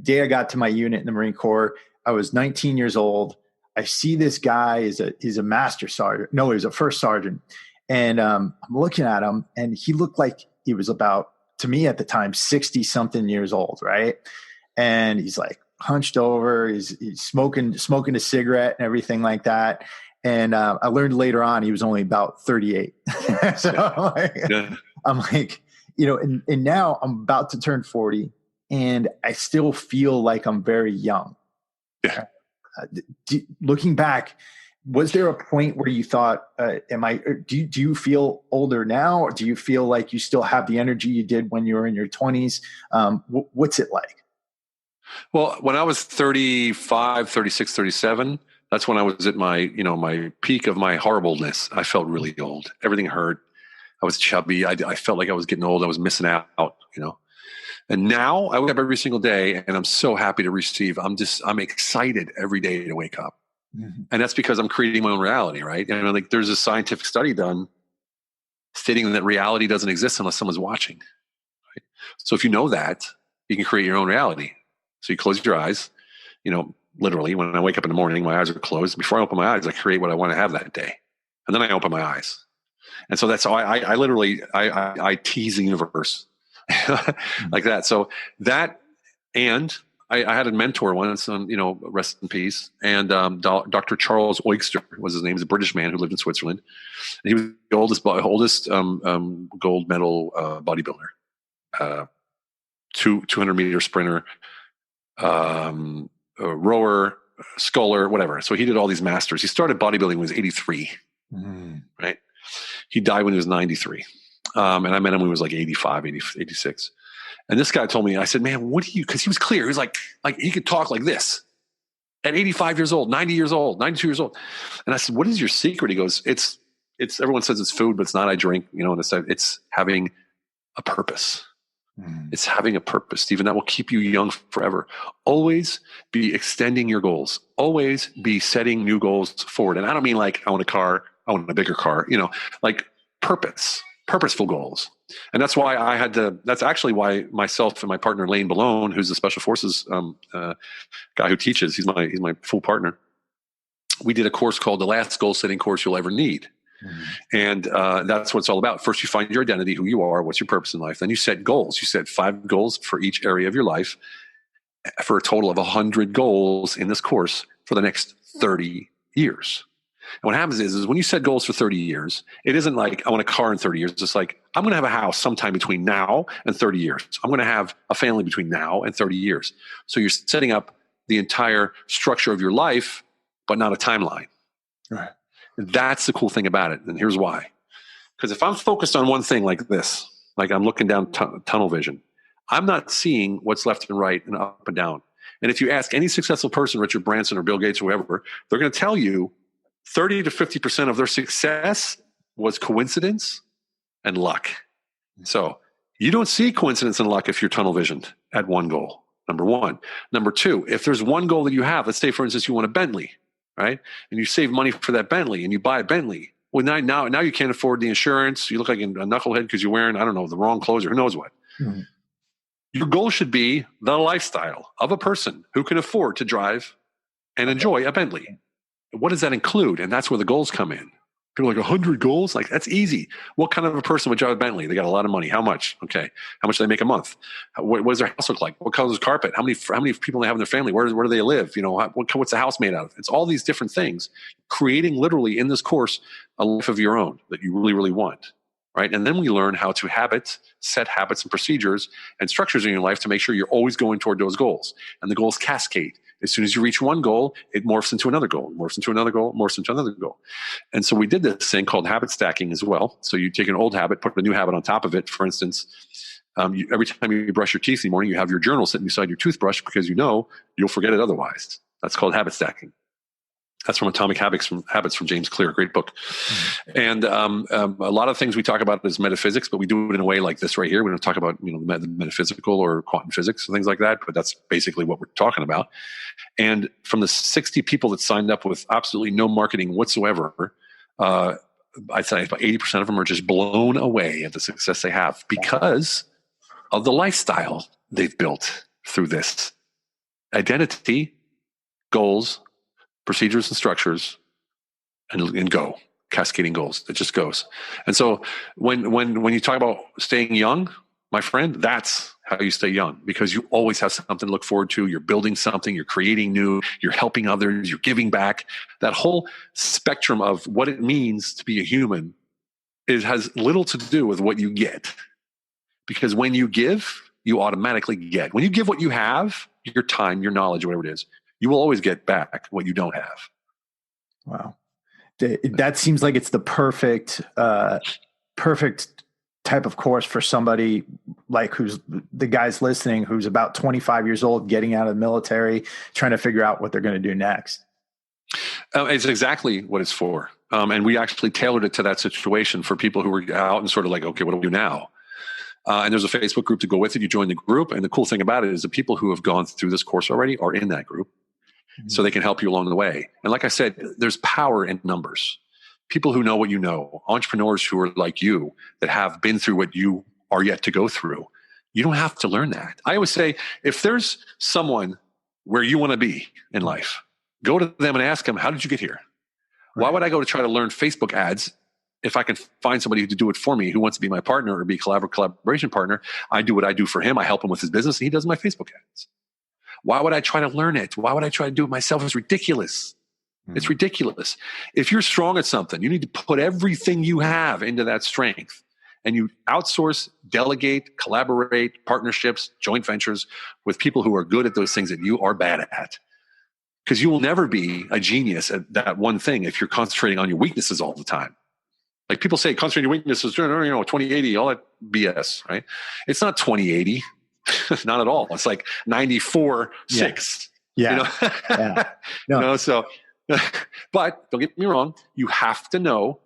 day I got to my unit in the Marine Corps, I was 19 years old. I see this guy he's a master sergeant. No, he was a first sergeant. And I'm looking at him, and he looked like he was about, to me at the time, 60 something years old. Right. And he's like hunched over, he's smoking a cigarette and everything like that. And I learned later on he was only about 38. So I'm like, and now I'm about to turn 40, and I still feel like I'm very young. Yeah. Looking back, was there a point where you thought, do you feel older now, or do you feel like you still have the energy you did when you were in your 20s? What's it like? Well, when I was 35, 36, 37, that's when I was at my peak of my horribleness. I felt really old. Everything hurt. I was chubby. I felt like I was getting old. I was missing out, And now I wake up every single day, and I'm so happy to receive. I'm excited every day to wake up. Mm-hmm. And that's because I'm creating my own reality, right? Like there's a scientific study done stating that reality doesn't exist unless someone's watching. Right? So if you know that, you can create your own reality. So you close your eyes, literally when I wake up in the morning, my eyes are closed. Before I open my eyes, I create what I want to have that day. And then I open my eyes. And so that's how I literally tease the universe like that. So that, and I had a mentor once, rest in peace. And Dr. Charles Oyster was his name. He's a British man who lived in Switzerland. And he was the oldest gold medal bodybuilder, 200-meter sprinter, a rower, sculler, whatever. So he did all these masters. He started bodybuilding when he was 83, right? He died when he was 93. And I met him when he was like 85, 86. And this guy told me, I said, man, because he was clear. He was like he could talk like this at 85 years old, 90 years old, 92 years old. And I said, what is your secret? He goes, it's everyone says it's food, but it's not. I drink, and it's having a purpose. It's having a purpose, Stephen, that will keep you young forever. Always be extending your goals. Always be setting new goals forward. And I don't mean like, I want a car, I want a bigger car, like purposeful goals. And that's why that's actually why myself and my partner, Lane Ballone, who's the Special Forces guy who teaches, he's my full partner. We did a course called The Last Goal Setting Course You'll Ever Need. And that's what it's all about. First, you find your identity, who you are, what's your purpose in life. Then you set goals. You set 5 goals for each area of your life for a total of 100 goals in this course for the next 30 years. And what happens is when you set goals for 30 years, it isn't like, I want a car in 30 years. It's like, I'm going to have a house sometime between now and 30 years. I'm going to have a family between now and 30 years. So you're setting up the entire structure of your life, but not a timeline. Right. That's the cool thing about it. And here's why. Because if I'm focused on one thing like this, like I'm looking down tunnel vision, I'm not seeing what's left and right and up and down. And if you ask any successful person, Richard Branson or Bill Gates or whoever, they're going to tell you 30 to 50% of their success was coincidence and luck. So you don't see coincidence and luck if you're tunnel visioned at one goal, number one. Number two, if there's one goal that you have, let's say, for instance, you want a Bentley, right? And you save money for that Bentley and you buy a Bentley. Well, now you can't afford the insurance. You look like a knucklehead because you're wearing, the wrong clothes or who knows what. Mm-hmm. Your goal should be the lifestyle of a person who can afford to drive and enjoy a Bentley. What does that include? And that's where the goals come in. People are like 100 goals? Like, that's easy. What kind of a person would drive a Bentley? They got a lot of money. How much? Okay. How much do they make a month? What does their house look like? What color is carpet? How many people they have in their family? Where do they live? What's the house made out of? It's all these different things. Creating literally in this course a life of your own that you really, really want. Right? And then we learn how to set habits and procedures and structures in your life to make sure you're always going toward those goals. And the goals cascade. As soon as you reach one goal, it morphs into another goal, morphs into another goal, morphs into another goal. And so we did this thing called habit stacking as well. So you take an old habit, put a new habit on top of it. For instance, every time you brush your teeth in the morning, you have your journal sitting beside your toothbrush because you know you'll forget it otherwise. That's called habit stacking. That's from Atomic Habits from James Clear, great book. And a lot of things we talk about is metaphysics, but we do it in a way like this right here. We don't talk about the metaphysical or quantum physics and things like that, but that's basically what we're talking about. And from the 60 people that signed up with absolutely no marketing whatsoever, I'd say about 80% of them are just blown away at the success they have because of the lifestyle they've built through this. Identity, goals, procedures and structures, and go. Cascading goals. It just goes. And so when you talk about staying young, my friend, that's how you stay young, because you always have something to look forward to. You're building something, you're creating new, you're helping others, you're giving back. That whole spectrum of what it means to be a human, it has little to do with what you get. Because when you give, you automatically get. When you give what you have, your time, your knowledge, whatever it is, you will always get back what you don't have. Wow. That seems like it's the perfect type of course for somebody like who's the guys listening, who's about 25 years old, getting out of the military, trying to figure out what they're going to do next. It's exactly what it's for. And we actually tailored it to that situation for people who were out and sort of like, okay, what do we do now? And there's a Facebook group to go with it. You join the group. And the cool thing about it is the people who have gone through this course already are in that group. So they can help you along the way. And like I said, there's power in numbers. People who know what you know, entrepreneurs who are like you that have been through what you are yet to go through. You don't have to learn that. I always say, if there's someone where you want to be in life, go to them and ask them, how did you get here? Right. Why would I go to try to learn Facebook ads if I can find somebody to do it for me who wants to be my partner or be a collaboration partner? I do what I do for him. I help him with his business and he does my Facebook ads. Why would I try to learn it? Why would I try to do it myself? It's ridiculous. It's ridiculous. If you're strong at something, you need to put everything you have into that strength. And you outsource, delegate, collaborate, partnerships, joint ventures with people who are good at those things that you are bad at. Because you will never be a genius at that one thing if you're concentrating on your weaknesses all the time. Like people say, concentrate on your weaknesses, 20/80, all that BS, right? It's not 20/80. Not at all. It's like 94/6. Yeah. Yeah. No. So, but don't get me wrong. You have to know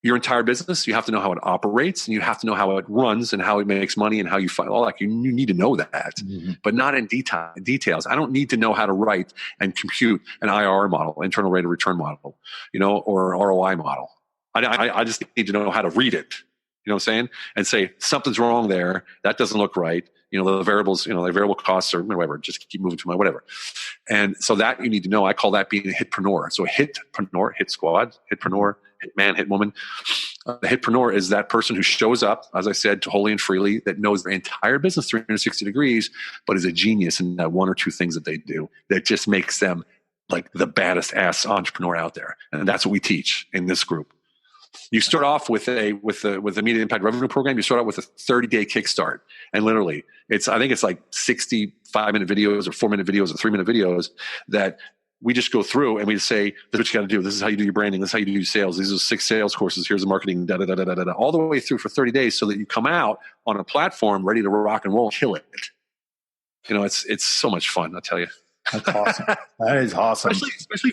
your entire business. You have to know how it operates, and you have to know how it runs and how it makes money and how you find all that. You need to know that, but not in details. I don't need to know how to write and compute an IRR model, internal rate of return model, or ROI model. I just need to know how to read it. You know what I'm saying? And say, something's wrong there. That doesn't look right. The variables, the variable costs or whatever, just keep moving to my whatever. And so that you need to know. I call that being a hitpreneur. So a hitpreneur, hit squad, hitpreneur, hit man, hit woman. The hitpreneur is that person who shows up, as I said, wholly and freely, that knows their entire business 360 degrees, but is a genius in that one or two things that they do that just makes them like the baddest ass entrepreneur out there. And that's what we teach in this group. You start off with the immediate impact revenue program. You start out with a 30-day kickstart, and literally, I think it's like 60 5-minute videos or 4-minute videos or 3-minute videos that we just go through and we say, "This is what you got to do. This is how you do your branding. This is how you do your sales. These are 6 sales courses. Here's the marketing, da da da da da da," all the way through for 30 days, so that you come out on a platform ready to rock and roll, kill it. It's so much fun. I'll tell you. That's awesome. That is awesome. Especially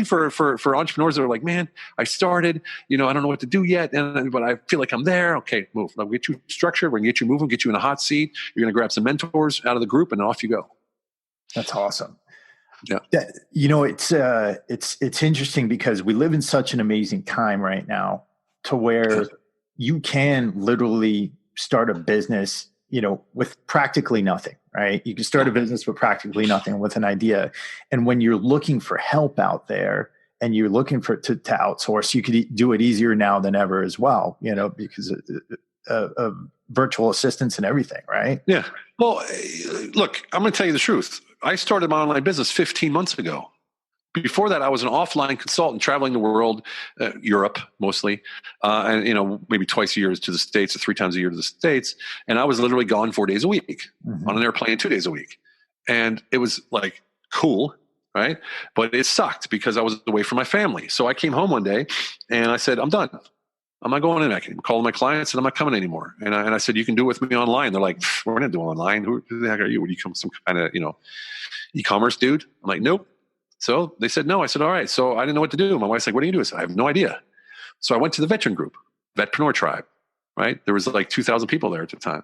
for entrepreneurs that are like, man, I started, I don't know what to do yet, but I feel like I'm there. Okay, move. I'll get you structured. We're gonna get you moving, get you in a hot seat. You're gonna grab some mentors out of the group, and off you go. That's awesome. Yeah. It's interesting because we live in such an amazing time right now to where you can literally start a business, with practically nothing, right? You can start a business with practically nothing, with an idea. And when you're looking for help out there and you're looking to outsource, you could do it easier now than ever as well, because of virtual assistants and everything, right? Yeah. Well, look, I'm going to tell you the truth. I started my online business 15 months ago. Before that, I was an offline consultant traveling the world, Europe mostly, and maybe twice a year to the States or 3 times a year to the States. And I was literally gone 4 days a week on an airplane 2 days a week. And it was like cool, right? But it sucked because I was away from my family. So I came home one day and I said, I'm done. I'm not going in. I can call my clients and I'm not coming anymore. And I said, you can do it with me online. They're like, we're not doing online. Who the heck are you? Would you come some kind of, e-commerce dude? I'm like, nope. So they said, no. I said, all right. So I didn't know what to do. My wife's like, what do you do? I said, I have no idea. So I went to the veteran group, Vetpreneur Tribe, right? There was like 2,000 people there at the time.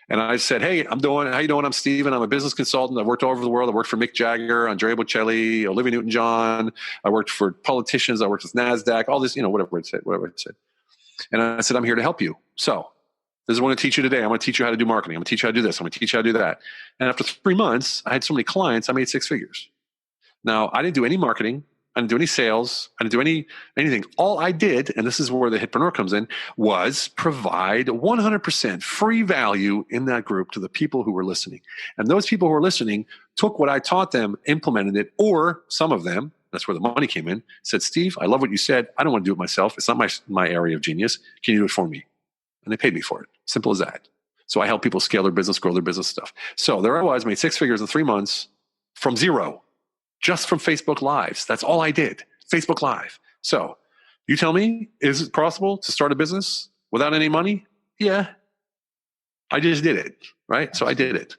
And I said, hey, how you doing? I'm Steven. I'm a business consultant. I've worked all over the world. I worked for Mick Jagger, Andrea Bocelli, Olivia Newton-John. I worked for politicians. I worked with NASDAQ, all this, whatever it said. And I said, I'm here to help you. So this is what I'm going to teach you today. I'm going to teach you how to do marketing. I'm going to teach you how to do this. I'm going to teach you how to do that. And after 3 months, I had so many clients, I made 6 figures. Now, I didn't do any marketing. I didn't do any sales. I didn't do anything. All I did, and this is where the hitpreneur comes in, was provide 100% free value in that group to the people who were listening. And those people who were listening took what I taught them, implemented it, or some of them, that's where the money came in, said, Steve, I love what you said. I don't want to do it myself. It's not my area of genius. Can you do it for me? And they paid me for it. Simple as that. So I help people scale their business, grow their business stuff. So there I was, made 6 figures in 3 months from zero. Just from Facebook Lives. That's all I did. Facebook Live. So you tell me, is it possible to start a business without any money? Yeah. I just did it. Right. So I did it.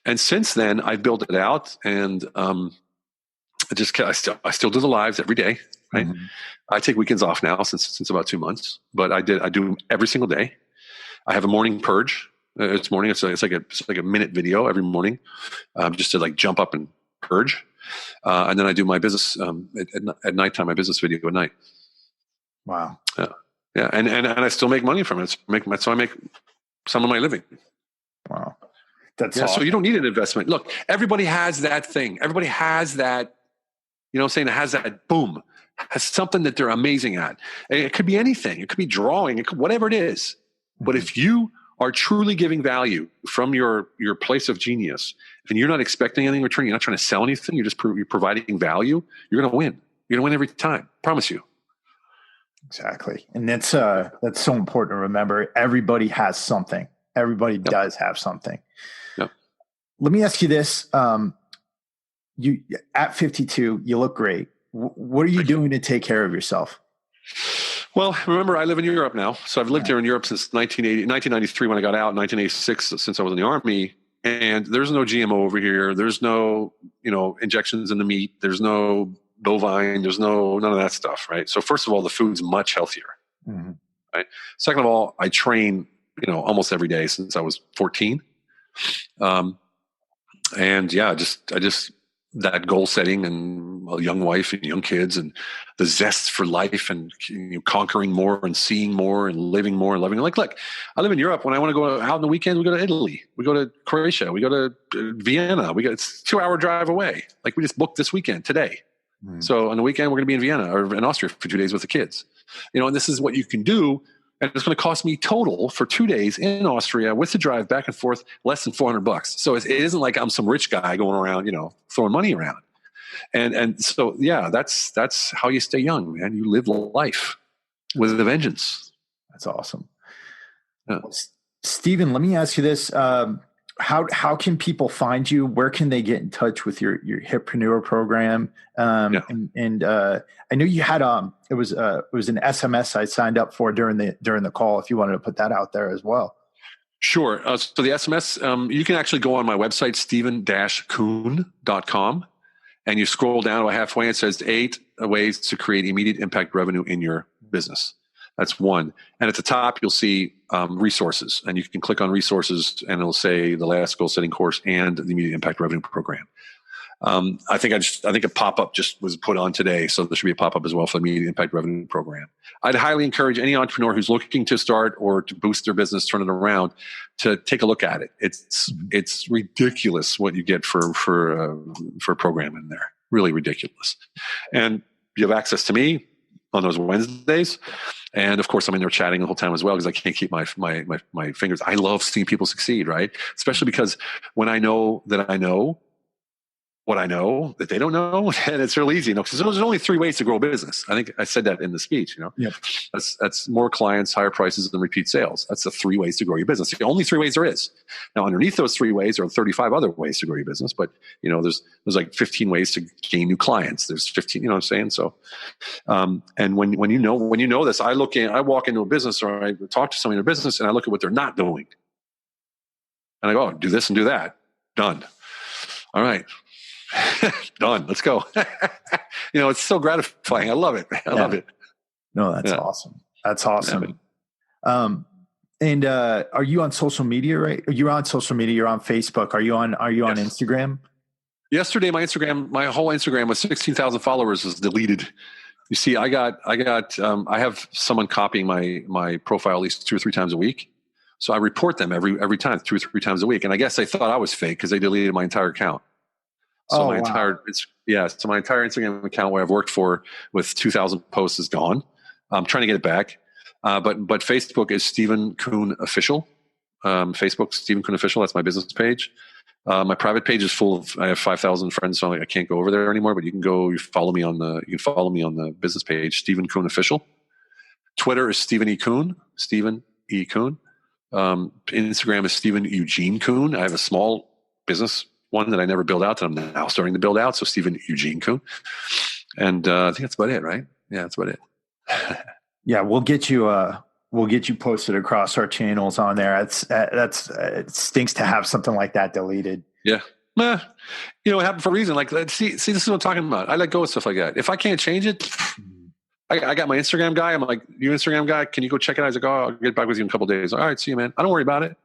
And since then I've built it out and, I still do the lives every day. Right. Mm-hmm. I take weekends off now since about 2 months, but I do them every single day. I have a morning purge. It's like a minute video every morning, just to like jump up and purge. And then I do my business at nighttime, my business video at night. Wow. Yeah. And I still make money from it. So I make some of my living. Wow. That's awesome. So you don't need an investment. Look, everybody has that thing. Everybody has that, it has that boom, has something that they're amazing at. And it could be anything. It could be drawing, whatever it is. Mm-hmm. But if you are truly giving value from your place of genius and you're not expecting anything in return, you're not trying to sell anything, you're providing value, you're going to win. You're going to win every time. Promise you. Exactly. And that's so important to remember. Everybody has something. Everybody does have something. Yep. Let me ask you this. You at 52, you look great. What are you doing to take care of yourself? Well, remember, I live in Europe now. So I've lived here in Europe since 1993 when I got out, 1986 since I was in the Army. And there's no GMO over here. There's no, injections in the meat. There's no bovine. There's none of that stuff, right? So first of all, the food's much healthier, mm-hmm. right? Second of all, I train, almost every day since I was 14. And yeah, I just that goal setting and a young wife and young kids and the zest for life and conquering more and seeing more and living more and loving. Like, look, I live in Europe. When I want to go out on the weekend, we go to Italy, we go to Croatia, we go to Vienna. It's a 2-hour drive away. Like we just booked this weekend today. Mm. So on the weekend, we're going to be in Vienna or in Austria for 2 days with the kids, and this is what you can do. And it's going to cost me total for 2 days in Austria with the drive back and forth, less than $400. So it isn't like I'm some rich guy going around, throwing money around. And so, yeah, that's how you stay young, man. You live life with a vengeance. That's awesome. Yeah. Steven, let me ask you this. How can people find you? Where can they get in touch with your Hitpreneur program? And I know you had it was an SMS I signed up for during the call. If you wanted to put that out there as well. Sure. So the SMS, you can actually go on my website, steven-kuhn.com, and you scroll down to halfway. It says 8 ways to create immediate impact revenue in your business. That's one. And at the top, you'll see resources, and you can click on resources, and it'll say the last goal setting course and the immediate impact revenue program. I think a pop-up just was put on today, so there should be a pop-up as well for the immediate impact revenue program. I'd highly encourage any entrepreneur who's looking to start or to boost their business, turn it around, to take a look at it. It's ridiculous what you get for a program in there. Really ridiculous. And you have access to me on those Wednesdays. And of course, I'm in there chatting the whole time as well because I can't keep my fingers. I love seeing people succeed, right? Especially because when I know that I know, what I know that they don't know, and it's real easy, because there's only 3 ways to grow a business. I think I said that in the speech. Yep. That's more clients, higher prices, and repeat sales. That's the 3 ways to grow your business. The only 3 ways there is. Now, underneath those 3 ways are 35 other ways to grow your business, but there's like 15 ways to gain new clients. There's 15. You know what I'm saying? So, and when you know this, I walk into a business or I talk to somebody in a business, and I look at what they're not doing, and I go, do this and do that. Done. All right. Done. Let's go. It's so gratifying. I love it, man. I love it. No, that's awesome. That's awesome. And are you on social media, right? You're on social media. You're on Facebook. Are you on Instagram? Yesterday, my whole Instagram with 16,000 followers was deleted. You see, I have someone copying my profile at least 2 or 3 times a week. So I report them every time, 2 or 3 times a week. And I guess they thought I was fake because they deleted my entire account. So my entire Instagram account where I've worked for with 2,000 posts is gone. I'm trying to get it back. But Facebook is Steven Kuhn Official. Facebook, Steven Kuhn Official. That's my business page. My private page is full of. I have 5,000 friends, so I can't go over there anymore. But you can follow me on the business page, Steven Kuhn Official. Twitter is Steven E. Kuhn. Steven E. Kuhn. Instagram is Steven Eugene Kuhn. I have a small business one that I never built out that I'm now starting to build out. So Steven Eugene Kuhn. And I think that's about it, right? Yeah, that's about it. Yeah, we'll get you posted across our channels on there. It stinks to have something like that deleted. Yeah. It happened for a reason. Like, see, this is what I'm talking about. I let go of stuff like that. If I can't change it, I got my Instagram guy. I'm like, you Instagram guy, can you go check it out? He's like, I'll get back with you in a couple of days. All right, see you, man. I don't worry about it.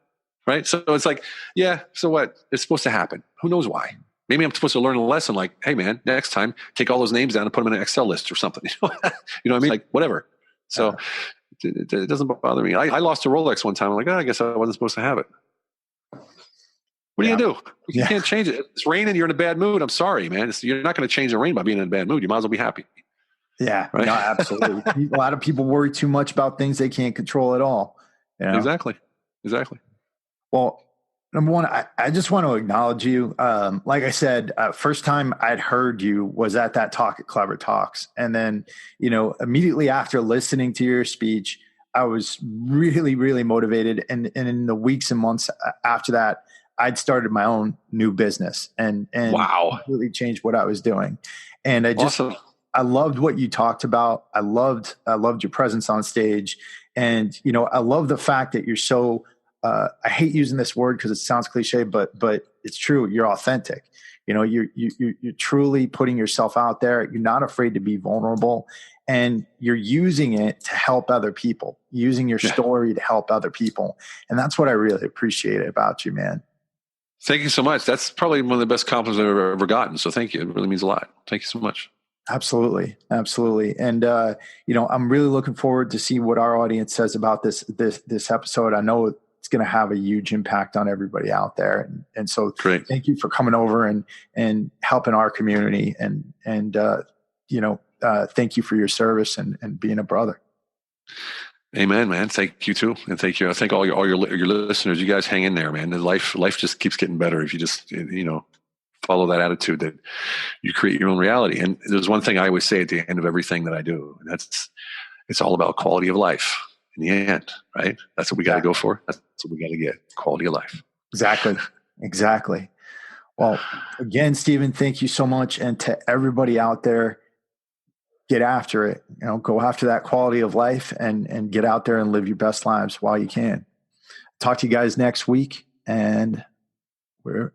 Right. So it's like, yeah, so what? It's supposed to happen. Who knows why? Maybe I'm supposed to learn a lesson like, hey man, next time take all those names down and put them in an Excel list or something. You know what I mean? Like whatever. So it doesn't bother me. I lost a Rolex one time. I'm like, I guess I wasn't supposed to have it. What are you going to do? You can't change it. It's raining. You're in a bad mood. I'm sorry, man. You're not going to change the rain by being in a bad mood. You might as well be happy. Yeah, right? No, absolutely. A lot of people worry too much about things they can't control at all. Exactly. Well, number one, I just want to acknowledge you. Like I said, first time I'd heard you was at that talk at Clever Talks. And then, immediately after listening to your speech, I was really, really motivated. And in the weeks and months after that, I'd started my own new business and wow, completely changed what I was doing. And awesome. I loved what you talked about. I loved your presence on stage. And, I love the fact that you're so, I hate using this word because it sounds cliche, but it's true. You're authentic. You're truly putting yourself out there. You're not afraid to be vulnerable, and you're using it to help other people, using your story to help other people. And that's what I really appreciate about you, man. Thank you so much. That's probably one of the best compliments I've ever gotten. So thank you. It really means a lot. Thank you so much. Absolutely. Absolutely. And, I'm really looking forward to see what our audience says about this episode. I know it's going to have a huge impact on everybody out there. And so great. Thank you for coming over and helping our community and thank you for your service and being a brother. Amen, man. Thank you too. And thank you. I thank all your listeners. You guys hang in there, man. Life just keeps getting better if you just, follow that attitude that you create your own reality. And there's one thing I always say at the end of everything that I do, and it's all about quality of life in the end, right? That's what we got to go for. That's what we got to get, quality of life. Exactly. Well, again, Steven, thank you so much. And to everybody out there, get after it, go after that quality of life and get out there and live your best lives while you can. Talk to you guys next week, and we're